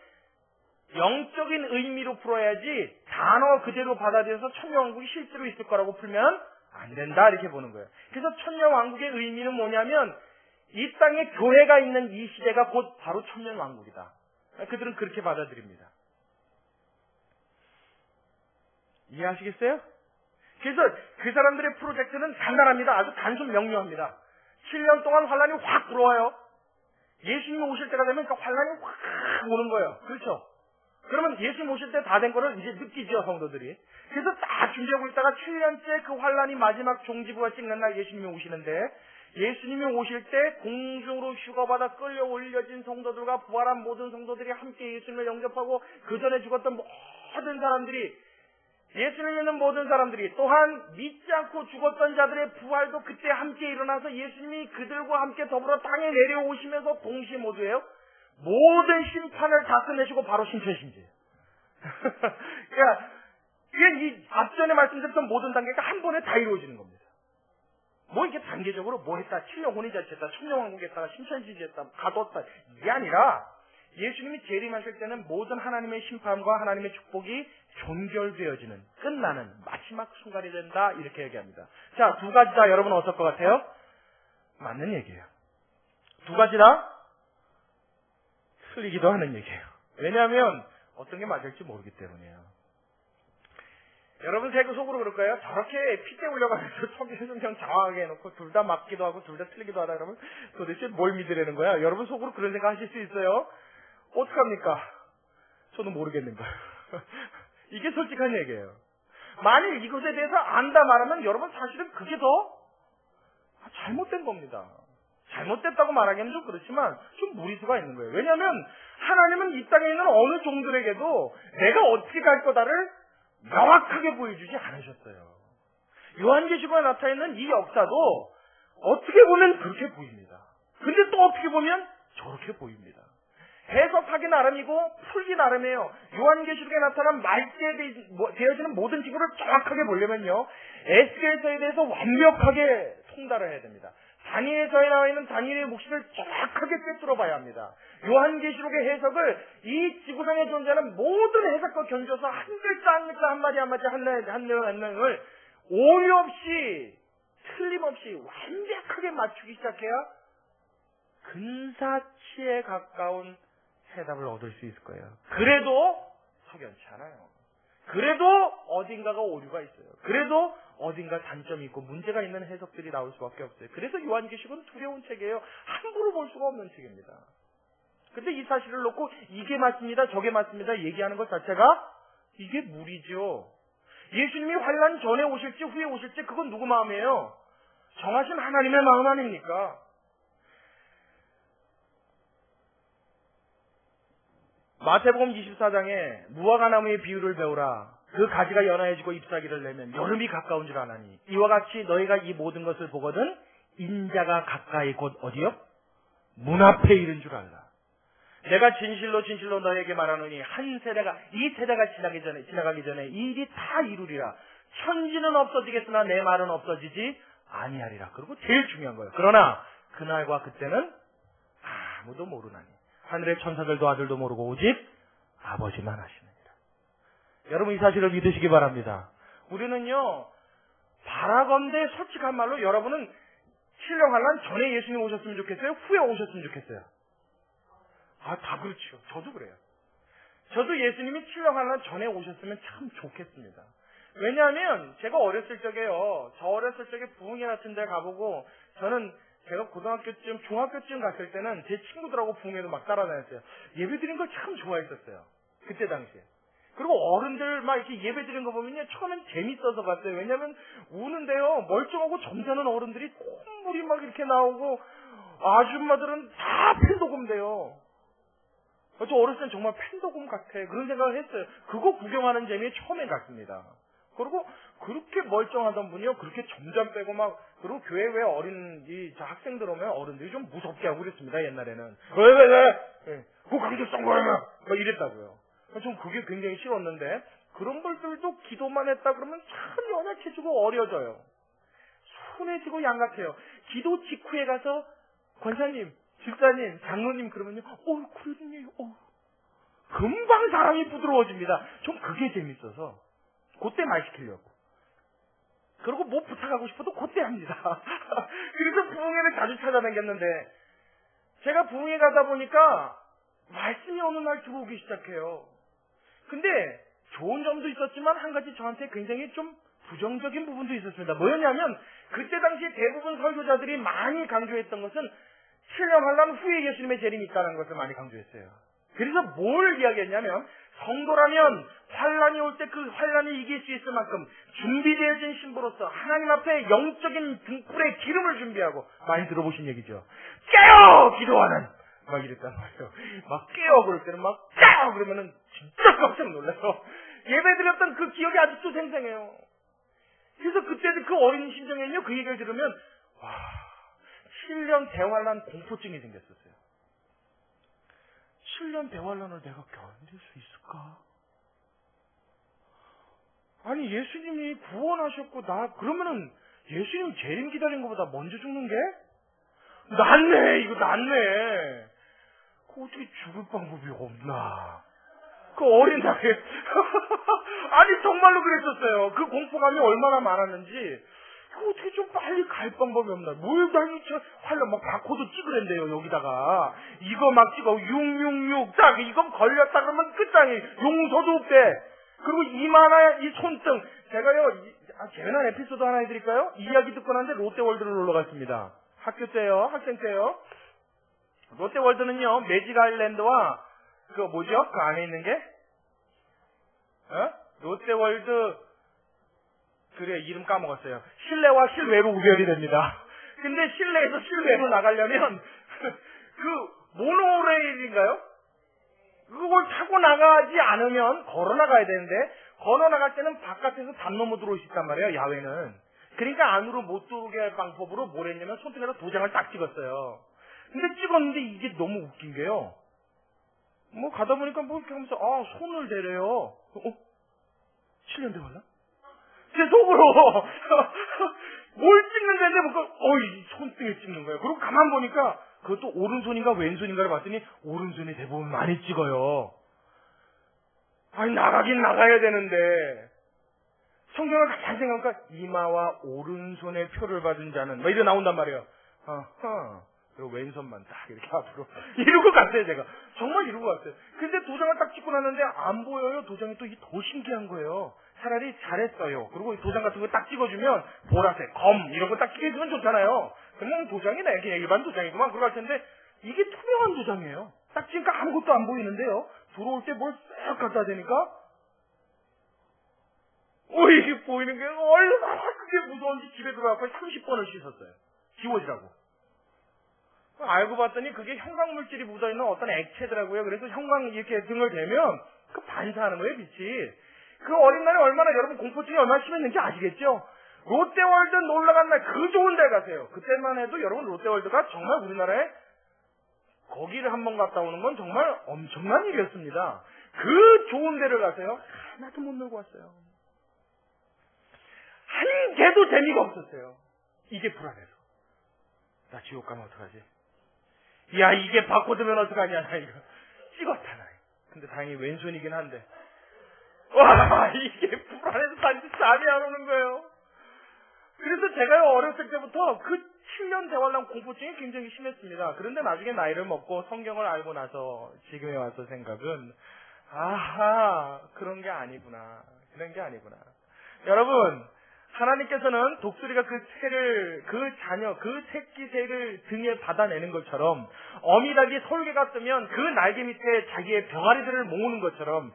영적인 의미로 풀어야지 단어 그대로 받아들여서 천년왕국이 실제로 있을 거라고 풀면 안 된다 이렇게 보는 거예요. 그래서 천년왕국의 의미는 뭐냐면 이 땅에 교회가 있는 이 시대가 곧 바로 천년왕국이다. 그들은 그렇게 받아들입니다. 이해하시겠어요? 그래서 그 사람들의 프로젝트는 간단합니다. 아주 단순 명료합니다. 7년 동안 환란이 확 불어와요. 예수님이 오실 때가 되면 그 환란이 확 오는 거예요. 그렇죠? 그러면 예수님 오실 때 다 된 거를 이제 느끼죠, 성도들이. 그래서 딱 준비하고 있다가 7년째 그 환란이 마지막 종지부가 찍는 날 예수님이 오시는데 예수님이 오실 때 공중으로 휴가받아 끌려 올려진 성도들과 부활한 모든 성도들이 함께 예수님을 영접하고 그 전에 죽었던 모든 사람들이 예수를 믿는 모든 사람들이 또한 믿지 않고 죽었던 자들의 부활도 그때 함께 일어나서 예수님이 그들과 함께 더불어 땅에 내려오시면서 동시에 모두예요. 모든 심판을 다 끝내시고 바로 신천신지예요. 그러니까 이게 이 앞전에 말씀드렸던 모든 단계가 한 번에 다 이루어지는 겁니다. 뭐 이렇게 단계적으로 뭐 했다, 7년 혼인잔치했다, 천년왕국 했다, 신천신지 했다, 가뒀다 이게 아니라 예수님이 재림하실 때는 모든 하나님의 심판과 하나님의 축복이 종결되어지는 끝나는 마지막 순간이 된다 이렇게 얘기합니다. 자, 두 가지 다 여러분 어떨 것 같아요? 맞는 얘기예요. 두 가지 다 틀리기도 하는 얘기예요. 왜냐하면 어떤 게 맞을지 모르기 때문이에요. 여러분 속으로 그럴 거예요. 저렇게 핏대 올려가면서 성경 장황하게 해놓고 둘 다 맞기도 하고 둘 다 틀리기도 하다 그러면 도대체 뭘 믿으려는 거야? 여러분 속으로 그런 생각 하실 수 있어요? 어떡합니까? 저는 모르겠는 거예요. 이게 솔직한 얘기예요. 만일 이것에 대해서 안다 말하면 여러분 사실은 그게 더 잘못된 겁니다. 잘못됐다고 말하기는 좀 그렇지만 좀 무리수가 있는 거예요. 왜냐하면 하나님은 이 땅에 있는 어느 종들에게도 내가 어떻게 갈 거다를 명확하게 보여주지 않으셨어요. 요한계시록에 나타있는 이 역사도 어떻게 보면 그렇게 보입니다. 근데 또 어떻게 보면 저렇게 보입니다. 해석하기 나름이고 풀기 나름이에요. 요한계시록에 나타난 말세에 되어지는 모든 지구를 정확하게 보려면요, 에스겔서에 대해서 완벽하게 통달을 해야 됩니다. 다니엘서에 나와 있는 다니엘의 묵시를 정확하게 꿰뚫어 봐야 합니다. 요한계시록의 해석을 이 지구상에 존재하는 모든 해석과 견줘서 한 글자 한 글자 한마디 한마디 한 내용 한 내용을 오류 없이 틀림없이 완벽하게 맞추기 시작해야 근사치에 가까운 해답을 얻을 수 있을 거예요. 그래도 석연치 않아요. 그래도 어딘가가 오류가 있어요. 그래도 어딘가 단점이 있고 문제가 있는 해석들이 나올 수밖에 없어요. 그래서 요한계시록은 두려운 책이에요. 함부로 볼 수가 없는 책입니다. 근데 이 사실을 놓고 이게 맞습니다, 저게 맞습니다 얘기하는 것 자체가 이게 무리죠. 예수님이 환란 전에 오실지 후에 오실지 그건 누구 마음이에요? 정하신 하나님의 마음 아닙니까? 마태복음 24장에 무화과나무의 비유를 배우라. 그 가지가 연하여지고 잎사귀를 내면 여름이 가까운 줄 아나니 이와 같이 너희가 이 모든 것을 보거든 인자가 가까이 곧 어디요? 문 앞에 이른 줄 알라. 내가 진실로 진실로 너에게 말하노니 한 세대가 이 세대가 지나가기 전에 이 일이 다 이루리라. 천지는 없어지겠으나 내 말은 없어지지 아니하리라. 그리고 제일 중요한 거예요. 그러나 그날과 그때는 아무도 모르나니 하늘의 천사들도 아들도 모르고 오직 아버지만 아시느니라. 여러분 이 사실을 믿으시기 바랍니다. 우리는요, 바라건대 솔직한 말로 여러분은 신령한란 전에 예수님 오셨으면 좋겠어요? 후에 오셨으면 좋겠어요? 다 그렇죠. 저도 그래요. 저도 예수님이 신령한란 전에 오셨으면 참 좋겠습니다. 왜냐하면 제가 어렸을 적에요. 저 어렸을 적에 부흥회 같은 데 가보고 제가 고등학교쯤, 중학교쯤 갔을 때는 제 친구들하고 부흥회도 막 따라다녔어요. 예배 드린 걸 참 좋아했었어요. 그때 당시에. 그리고 어른들 막 이렇게 예배 드린 거 보면요. 처음엔 재밌어서 봤어요. 왜냐면 우는데요. 멀쩡하고 점잖은 어른들이 콧물이 막 이렇게 나오고 아줌마들은 다 팬도금돼요. 저 어렸을 땐 정말 팬도금 같아. 그런 생각을 했어요. 그거 구경하는 재미에 처음에 갔습니다. 그리고 그렇게 멀쩡하던 분이요. 그렇게 점점 빼고 막, 그리고 교회 왜 저 학생들 오면 어른들이 좀 무섭게 하고 그랬습니다. 옛날에는. 왜? 그거 강제 쏜 거야! 막 이랬다고요. 좀 그게 굉장히 싫었는데, 그런 분들도 기도만 했다 그러면 참 연약해지고 어려져요. 순해지고 양각해요. 기도 직후에 가서 권사님, 집사님, 장로님 그러면요. 그러네요. 금방 사람이 부드러워집니다. 좀 그게 재밌어서 그때 말 시키려고. 그리고 뭐 부탁하고 싶어도 그때 합니다. 그래서 부흥회를 자주 찾아다녔는데 제가 부흥회 가다 보니까 말씀이 어느 날 들어오기 시작해요. 근데 좋은 점도 있었지만 한 가지 저한테 굉장히 좀 부정적인 부분도 있었습니다. 뭐였냐면 그때 당시 대부분 설교자들이 많이 강조했던 것은 신령한란 후에 예수님의 재림이 있다는 것을 많이 강조했어요. 그래서 뭘 이야기했냐면 성도라면 환란이 올 때 그 환란을 이길 수 있을 만큼 준비되어진 신부로서 하나님 앞에 영적인 등불의 기름을 준비하고, 많이 들어보신 얘기죠. 깨어! 기도하는! 막 이랬단 말이에요. 막 깨어! 그럴 때는 막 깨어! 그러면은 진짜 깜짝 놀라요. 예배 드렸던 그 기억이 아직도 생생해요. 그래서 그때도 그 어린 심정에는요, 그 얘기를 들으면 7년 대환란 공포증이 생겼었어요. 7년 대환란을 내가 견딜 수 있을까? 아니 예수님이 구원하셨고 그러면은 예수님 재림 기다린 것보다 먼저 죽는 게? 이거 낫네. 어떻게 죽을 방법이 없나? 그 어린 나이에 아니 정말로 그랬었어요. 그 공포감이 얼마나 많았는지. 어떻게 좀 빨리 갈 방법이 없나? 활로 막 바코드 찍으랜대요, 여기다가. 이거 막 찍어, 666, 딱, 이거 걸렸다 그러면 끝장이, 용서도 없대. 그리고 이마나 이 손등. 제가요, 재미난 에피소드 하나 해드릴까요? 이야기 듣고 났는데 롯데월드를 놀러 갔습니다. 학교 때요, 학생 때요. 롯데월드는요, 매직 아일랜드와, 그 안에 있는 게? 롯데월드, 그래, 이름 까먹었어요. 실내와 실외로 구별이 됩니다. 근데 실내에서 실외로 나가려면 그 모노레일인가요? 그걸 타고 나가지 않으면 걸어 나가야 되는데, 걸어 나갈 때는 바깥에서 담 넘어 들어올 수 있단 말이에요, 야외는. 그러니까 안으로 못 들어오게 할 방법으로 뭘 했냐면 손등에다 도장을 딱 찍었어요. 근데 찍었는데 이게 너무 웃긴 게요. 가다 보니까 이렇게 하면서 손을 대래요. 7년 되었나? 제 속으로 뭘 찍는 데인데 손등에 찍는 거예요. 그리고 가만 보니까 그것도 오른손인가 왼손인가를 봤더니 오른손이 대부분 많이 찍어요. 나가긴 나가야 되는데 성경을 가만히 생각하니까 이마와 오른손의 표를 받은 자는 이렇게 나온단 말이에요. 왼손만 딱 이렇게 앞으로 이러고 갔어요. 제가 정말 이러고 갔어요. 근데 도장을 딱 찍고 났는데 안 보여요. 도장이 또 이게 더 신기한 거예요. 차라리 잘했어요. 그리고 도장 같은 거 딱 찍어주면 보라색, 검 이런 거 딱 찍어주면 좋잖아요. 그냥 도장이네. 그냥 일반 도장이구만. 그러고 할 텐데 이게 투명한 도장이에요. 딱 찍으니까 아무것도 안 보이는데요. 들어올 때 뭘 싹 갖다 대니까 이게 보이는 게 얼마나 그게 무서운지 집에 들어가서 30번을 씻었어요. 지워지라고. 알고 봤더니 그게 형광물질이 묻어있는 어떤 액체더라고요. 그래서 형광 이렇게 등을 대면 그 반사하는 거예요, 빛이. 그 어린 날에 얼마나 여러분 공포증이 얼마나 심했는지 아시겠죠? 롯데월드 놀러간 날 그 좋은 데 가세요. 그때만 해도 여러분 롯데월드가 정말 우리나라에 거기를 한번 갔다 오는 건 정말 엄청난 일이었습니다. 그 좋은 데를 가세요. 하나도 못 놀고 왔어요. 한 개도 재미가 없었어요. 이게 불안해서. 나 지옥 가면 어떡하지? 이게 바코드면 어떡하냐, 나 이거. 찍었다, 나. 근데 다행히 왼손이긴 한데. 와, 이게 불안해서 단지 잠이 안 오는 거예요. 그래서 제가 어렸을 때부터 그 7년 대환란 공포증이 굉장히 심했습니다. 그런데 나중에 나이를 먹고 성경을 알고 나서 지금에 와서 생각은 아하, 그런 게 아니구나. 그런 게 아니구나. 여러분, 하나님께서는 독수리가 그 새끼 새를 등에 받아내는 것처럼 어미닭이 솔개가 뜨면 그 날개 밑에 자기의 병아리들을 모으는 것처럼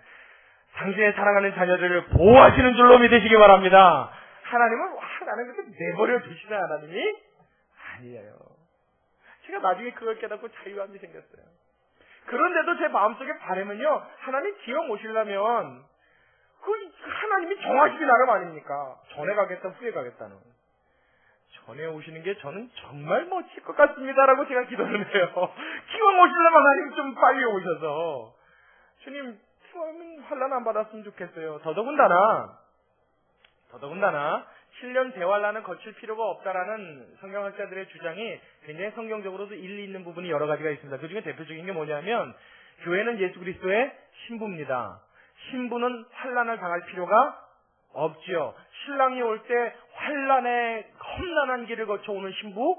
당신의 사랑하는 자녀들을 보호하시는 줄로 믿으시기 바랍니다. 하나님은 나는 그렇게 내버려 두시나 하나님이? 아니에요. 제가 나중에 그걸 깨닫고 자유함이 생겼어요. 그런데도 제 마음속에 바람은요, 하나님 기어 모시려면 그 하나님이 정하시기 나름 아닙니까? 전에 가겠다, 후에 가겠다는. 전에 오시는 게 저는 정말 멋질 것 같습니다라고 제가 기도를 해요. 기왕 오시려면 하나님 좀 빨리 오셔서 주님 처음 환난 안 받았으면 좋겠어요. 더더군다나 7년 대환란은 거칠 필요가 없다라는 성경학자들의 주장이 굉장히 성경적으로도 일리 있는 부분이 여러 가지가 있습니다. 그 중에 대표적인 게 뭐냐면 교회는 예수 그리스도의 신부입니다. 신부는 환란을 당할 필요가 없지요. 신랑이 올 때 환란의 험난한 길을 거쳐오는 신부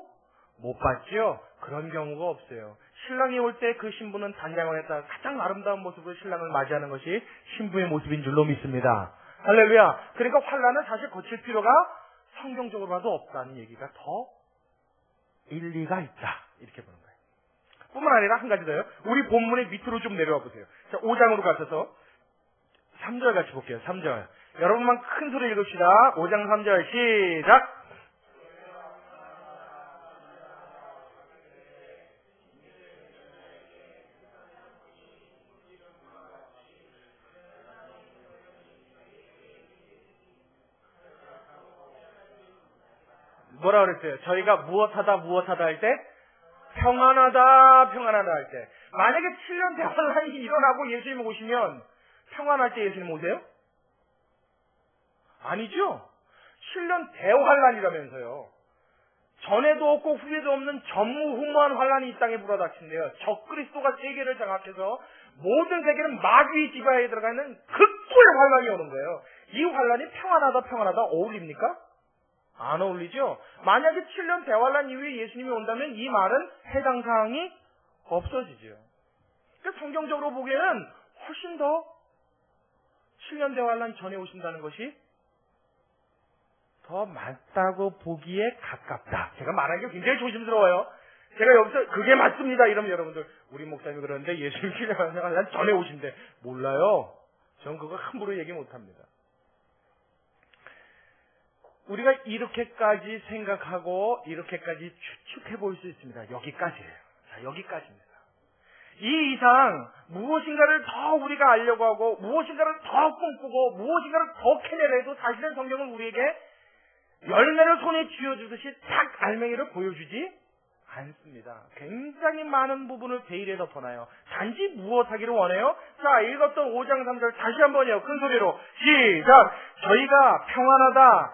못 봤지요. 그런 경우가 없어요. 신랑이 올 때 그 신부는 단장을 했다 가장 아름다운 모습으로 신랑을 맞이하는 것이 신부의 모습인 줄로 믿습니다. 할렐루야. 그러니까 환란은 사실 거칠 필요가 성경적으로 봐도 없다는 얘기가 더 일리가 있다. 이렇게 보는 거예요. 뿐만 아니라 한 가지 더요. 우리 본문의 밑으로 좀 내려와 보세요. 자, 5장으로 가셔서 3절 같이 볼게요. 3절. 여러분만 큰 소리 읽읍시다. 5장 3절 시작. 뭐라 그랬어요? 저희가 무엇하다 할 때? 평안하다 할 때. 만약에 7년 대환란이 일어나고 예수님 오시면 평안할 때 예수님 오세요? 아니죠. 7년 대환란이라면서요. 전에도 없고 후에도 없는 전무후무한 환란이 이 땅에 불어닥친대요. 적그리스도가 세계를 장악해서 모든 세계는 마귀의 지배하에 들어가 있는 극도의 환란이 오는 거예요. 이 환란이 평안하다 어울립니까? 안 어울리죠? 만약에 7년 대환란 이후에 예수님이 온다면 이 말은 해당 사항이 없어지죠. 그러니까 성경적으로 보기에는 훨씬 더 7년 대환란 전에 오신다는 것이 더 맞다고 보기에 가깝다. 제가 말하는 게 굉장히 조심스러워요. 제가 여기서 그게 맞습니다 이러면 여러분들 우리 목사님이 그러는데 예수님 7년 대환란 전에 오신대. 몰라요. 전 그거 함부로 얘기 못합니다. 우리가 이렇게까지 생각하고 이렇게까지 추측해 볼 수 있습니다. 여기까지예요. 자, 여기까지입니다. 이 이상 무엇인가를 더 우리가 알려고 하고 무엇인가를 더 꿈꾸고 무엇인가를 더 캐내려 해도 사실은 성경은 우리에게 열매를 손에 쥐어주듯이 딱 알맹이를 보여주지 않습니다. 굉장히 많은 부분을 베일에 덮어놔요. 단지 무엇하기를 원해요? 자, 읽었던 5장 3절 다시 한번요. 큰 소리로 시작. 저희가 평안하다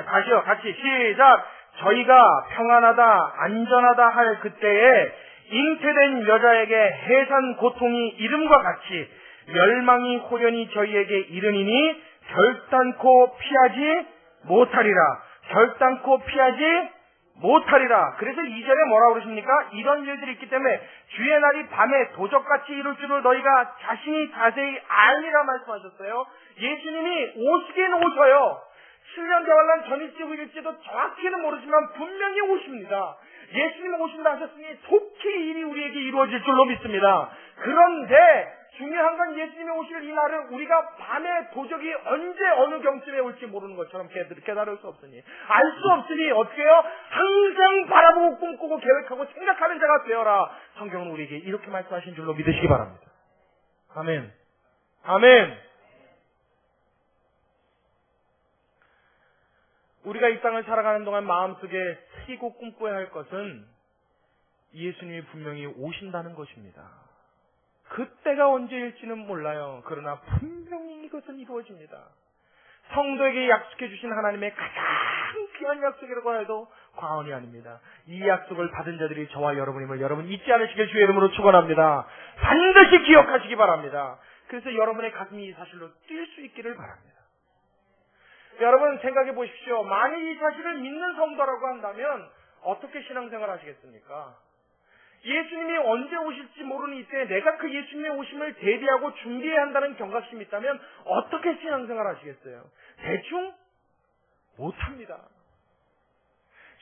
다시요. 같이 시작. 저희가 평안하다 안전하다 할 그때에 잉태된 여자에게 해산 고통이 이름과 같이 멸망이 호련히 저희에게 이르니니 결단코 피하지 못하리라. 그래서 2절에 뭐라고 그러십니까? 이런 일들이 있기 때문에 주의 날이 밤에 도적같이 이룰 줄을 너희가 자신이 자세히 알리라 말씀하셨어요. 예수님이 오시긴 오셔요. 7년 대환란 전일지 후일지도 정확히는 모르지만 분명히 오십니다. 예수님 오신다 하셨으니 속히 일이 우리에게 이루어질 줄로 믿습니다. 그런데 중요한 건 예수님이 오실 이 날은 우리가 밤에 도적이 언제 어느 경쯤에 올지 모르는 것처럼 깨달을 수 없으니 알 수 없으니 어떻게 해요? 항상 바라보고 꿈꾸고 계획하고 생각하는 자가 되어라. 성경은 우리에게 이렇게 말씀하신 줄로 믿으시기 바랍니다. 아멘. 우리가 이 땅을 살아가는 동안 마음속에 새기고 꿈꿔야 할 것은 예수님이 분명히 오신다는 것입니다. 그때가 언제일지는 몰라요. 그러나 분명히 이것은 이루어집니다. 성도에게 약속해 주신 하나님의 가장 귀한 약속이라고 해도 과언이 아닙니다. 이 약속을 받은 자들이 저와 여러분임을 여러분 잊지 않으시길 주의 이름으로 축원합니다. 반드시 기억하시기 바랍니다. 그래서 여러분의 가슴이 이 사실로 뛸 수 있기를 바랍니다. 여러분 생각해 보십시오. 만일 이 사실을 믿는 성도라고 한다면 어떻게 신앙생활 하시겠습니까? 예수님이 언제 오실지 모르는 이때 내가 그 예수님의 오심을 대비하고 준비해야 한다는 경각심이 있다면 어떻게 신앙생활 하시겠어요? 대충 못합니다.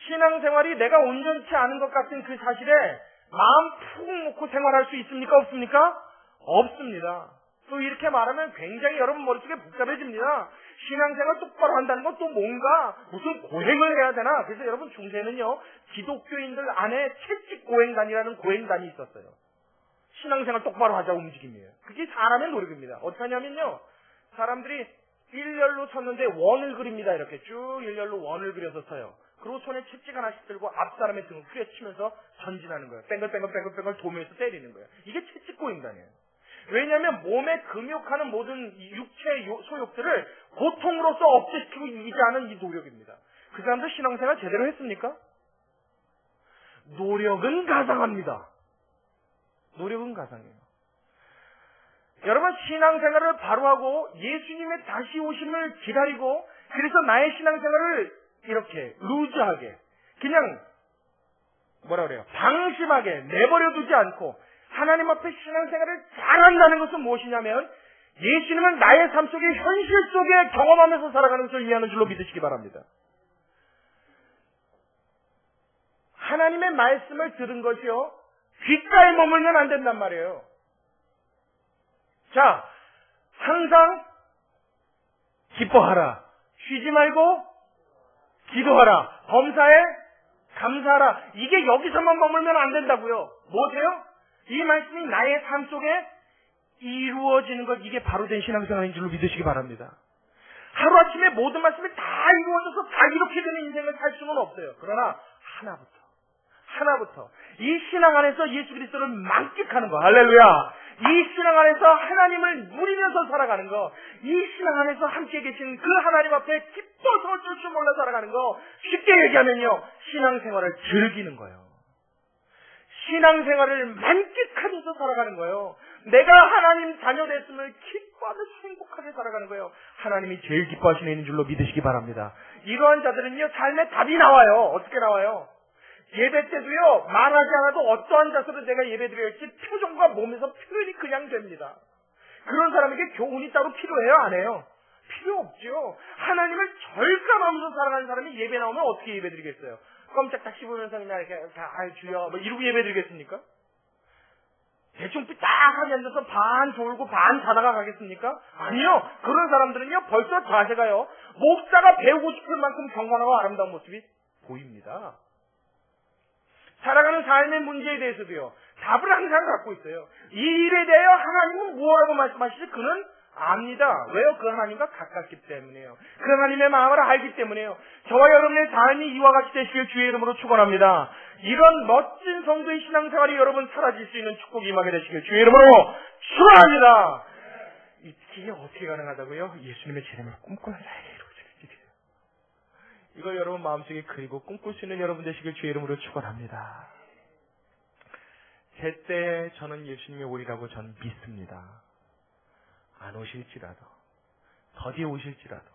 신앙생활이 내가 온전치 않은 것 같은 그 사실에 마음 푹 놓고 생활할 수 있습니까? 없습니까? 없습니다. 또 이렇게 말하면 굉장히 여러분 머릿속에 복잡해집니다. 신앙생활 똑바로 한다는 건 또 뭔가 무슨 고행을 해야 되나? 그래서 여러분 중세는요 기독교인들 안에 채찍고행단이라는 고행단이 있었어요. 신앙생활 똑바로 하자 움직임이에요. 그게 사람의 노력입니다. 어떻게 하냐면요 사람들이 일렬로 섰는데 원을 그립니다. 이렇게 쭉 일렬로 원을 그려서 서요. 그리고 손에 채찍 하나씩 들고 앞 사람의 등을 후려치면서 전진하는 거예요. 뺑글뺑글 도면서 때리는 거예요. 이게 채찍고행단이에요. 왜냐하면 몸에 금욕하는 모든 육체의 소욕들을 고통으로서 억제시키고 이기지 않은 이 노력입니다. 그 사람들 신앙생활 제대로 했습니까? 노력은 가상합니다. 노력은 가상해요. 여러분 신앙생활을 바로 하고 예수님의 다시 오심을 기다리고 그래서 나의 신앙생활을 이렇게 루즈하게 그냥 뭐라 그래요? 방심하게 내버려 두지 않고 하나님 앞에 신앙생활을 잘한다는 것은 무엇이냐면 예수님은 나의 삶 속에 현실 속에 경험하면서 살아가는 것을 의미하는 줄로 믿으시기 바랍니다. 하나님의 말씀을 들은 것이요 귓가에 머물면 안 된단 말이에요. 자, 항상 기뻐하라. 쉬지 말고 기도하라. 범사에 감사하라. 이게 여기서만 머물면 안 된다고요. 뭐세요? 이 말씀이 나의 삶 속에 이루어지는 것, 이게 바로 된 신앙생활인 줄로 믿으시기 바랍니다. 하루아침에 모든 말씀이 다 이루어져서 다 이렇게 되는 인생을 살 수는 없어요. 그러나 하나부터 이 신앙 안에서 예수 그리스도를 만끽하는 거, 할렐루야. 이 신앙 안에서 하나님을 누리면서 살아가는 거, 이 신앙 안에서 함께 계신 그 하나님 앞에 기뻐서 어쩔 줄 몰라 살아가는 거, 쉽게 얘기하면요 신앙생활을 즐기는 거예요. 신앙생활을 만끽하면서 살아가는 거예요. 내가 하나님 자녀 됐음을 기뻐하면서 행복하게 살아가는 거예요. 하나님이 제일 기뻐하시는 일인 줄로 믿으시기 바랍니다. 이러한 자들은요 삶에 답이 나와요. 어떻게 나와요? 예배 때도요 말하지 않아도 어떠한 자세로 내가 예배 드려야지 표정과 몸에서 표현이 그냥 됩니다. 그런 사람에게 교훈이 따로 필요해요? 안 해요? 필요 없죠. 하나님을 절감하면서 살아가는 사람이 예배 나오면 어떻게 예배 드리겠어요? 껌짝딱 씹으면서 그냥 이렇게 주여 뭐 이러고 예배 드리겠습니까? 대충 삐딱하게 앉아서 반 졸고 반 자다가 가겠습니까? 아니요. 그런 사람들은요 벌써 자세가요 목사가 배우고 싶을 만큼 경건하고 아름다운 모습이 보입니다. 살아가는 삶의 문제에 대해서도요 답을 항상 갖고 있어요. 이 일에 대하여 하나님은 무엇라고 말씀하시지? 그는 압니다. 왜요? 그 하나님과 가깝기 때문에요. 그 하나님의 마음을 알기 때문에요. 저와 여러분의 삶이 이와 같이 되시길 주의 이름으로 축원합니다. 이런 멋진 성도의 신앙생활이 여러분 사라질 수 있는 축복이 임하게 되시길 주의 이름으로 축원합니다. 이게 어떻게 가능하다고요? 예수님의 재림을 꿈꾸는 자에게 이루어지는 일이에요. 이걸 여러분 마음속에 그리고 꿈꿀 수 있는 여러분 되시길 주의 이름으로 축원합니다. 제때 저는 예수님이 오리라고 전 믿습니다. 안 오실지라도, 더디 오실지라도,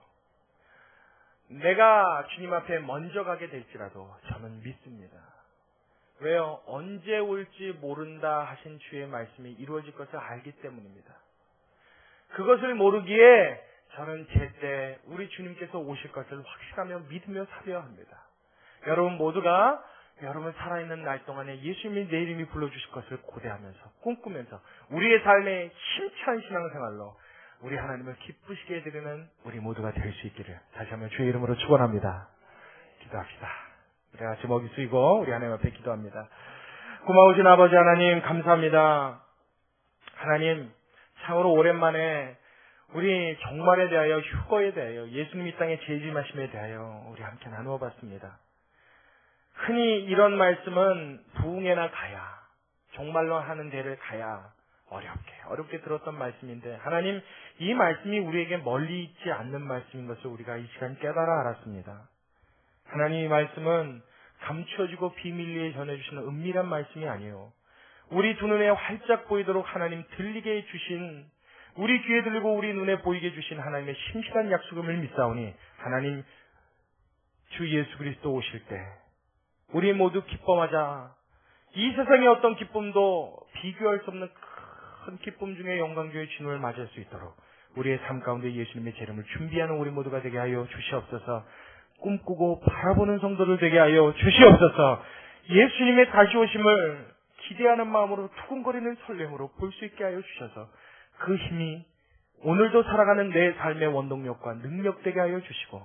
내가 주님 앞에 먼저 가게 될지라도 저는 믿습니다. 왜요? 언제 올지 모른다 하신 주의 말씀이 이루어질 것을 알기 때문입니다. 그것을 모르기에 저는 제때 우리 주님께서 오실 것을 확신하며 믿으며 살아야 합니다. 여러분 모두가 여러분 살아있는 날 동안에 예수님이 내 이름이 불러주실 것을 고대하면서 꿈꾸면서 우리의 삶의 힘찬 신앙생활로 우리 하나님을 기쁘시게 해드리는 우리 모두가 될 수 있기를 다시 한번 주의 이름으로 축원합니다. 기도합시다. 우리 같이 먹이 숙이고 우리 하나님 앞에 기도합니다. 고마우신 아버지 하나님 감사합니다. 하나님 참으로 오랜만에 우리 종말에 대하여 휴거에 대하여 예수님 이 땅에 재림하심에 대하여 우리 함께 나누어 봤습니다. 흔히 이런 말씀은 부흥회나 가야 종말로 하는 데를 가야 어렵게 들었던 말씀인데 하나님 이 말씀이 우리에게 멀리 있지 않는 말씀인 것을 우리가 이 시간 깨달아 알았습니다. 하나님 이 말씀은 감추어지고 비밀리에 전해주시는 은밀한 말씀이 아니에요. 우리 두 눈에 활짝 보이도록 하나님 들리게 해주신 우리 귀에 들리고 우리 눈에 보이게 주신 하나님의 신실한 약속임을 믿사오니 하나님 주 예수 그리스도 오실 때 우리 모두 기뻐하자. 이 세상의 어떤 기쁨도 비교할 수 없는 큰 기쁨 중에 영광 중의 진노를 맞을 수 있도록 우리의 삶 가운데 예수님의 재림을 준비하는 우리 모두가 되게 하여 주시옵소서. 꿈꾸고 바라보는 성도들 되게 하여 주시옵소서. 예수님의 다시 오심을 기대하는 마음으로 두근거리는 설렘으로 볼 수 있게 하여 주셔서 그 힘이 오늘도 살아가는 내 삶의 원동력과 능력 되게 하여 주시고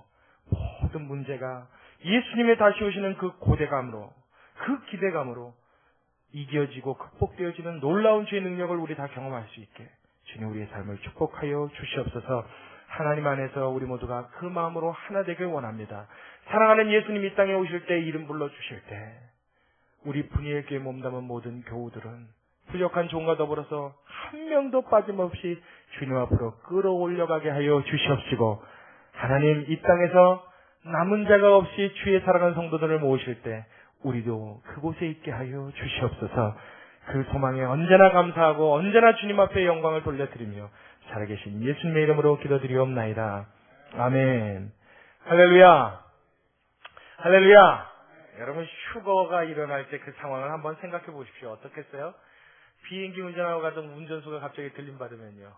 모든 문제가 예수님의 다시 오시는 그 고대감으로 그 기대감으로 이겨지고 극복되어지는 놀라운 주의 능력을 우리 다 경험할 수 있게 주님 우리의 삶을 축복하여 주시옵소서. 하나님 안에서 우리 모두가 그 마음으로 하나 되길 원합니다. 사랑하는 예수님 이 땅에 오실 때 이름 불러주실 때 우리 분이엘 교회 몸담은 모든 교우들은 부족한 종과 더불어서 한 명도 빠짐없이 주님 앞으로 끌어올려가게 하여 주시옵시고 하나님 이 땅에서 남은 자가 없이 주의 사랑하는 성도들을 모으실 때 우리도 그곳에 있게 하여 주시옵소서. 그 소망에 언제나 감사하고 언제나 주님 앞에 영광을 돌려드리며 살아계신 예수님의 이름으로 기도드리옵나이다. 아멘. 할렐루야. 할렐루야. 여러분 휴거가 일어날 때 그 상황을 한번 생각해 보십시오. 어떻겠어요? 비행기 운전하고 가던 운전수가 갑자기 들림받으면요.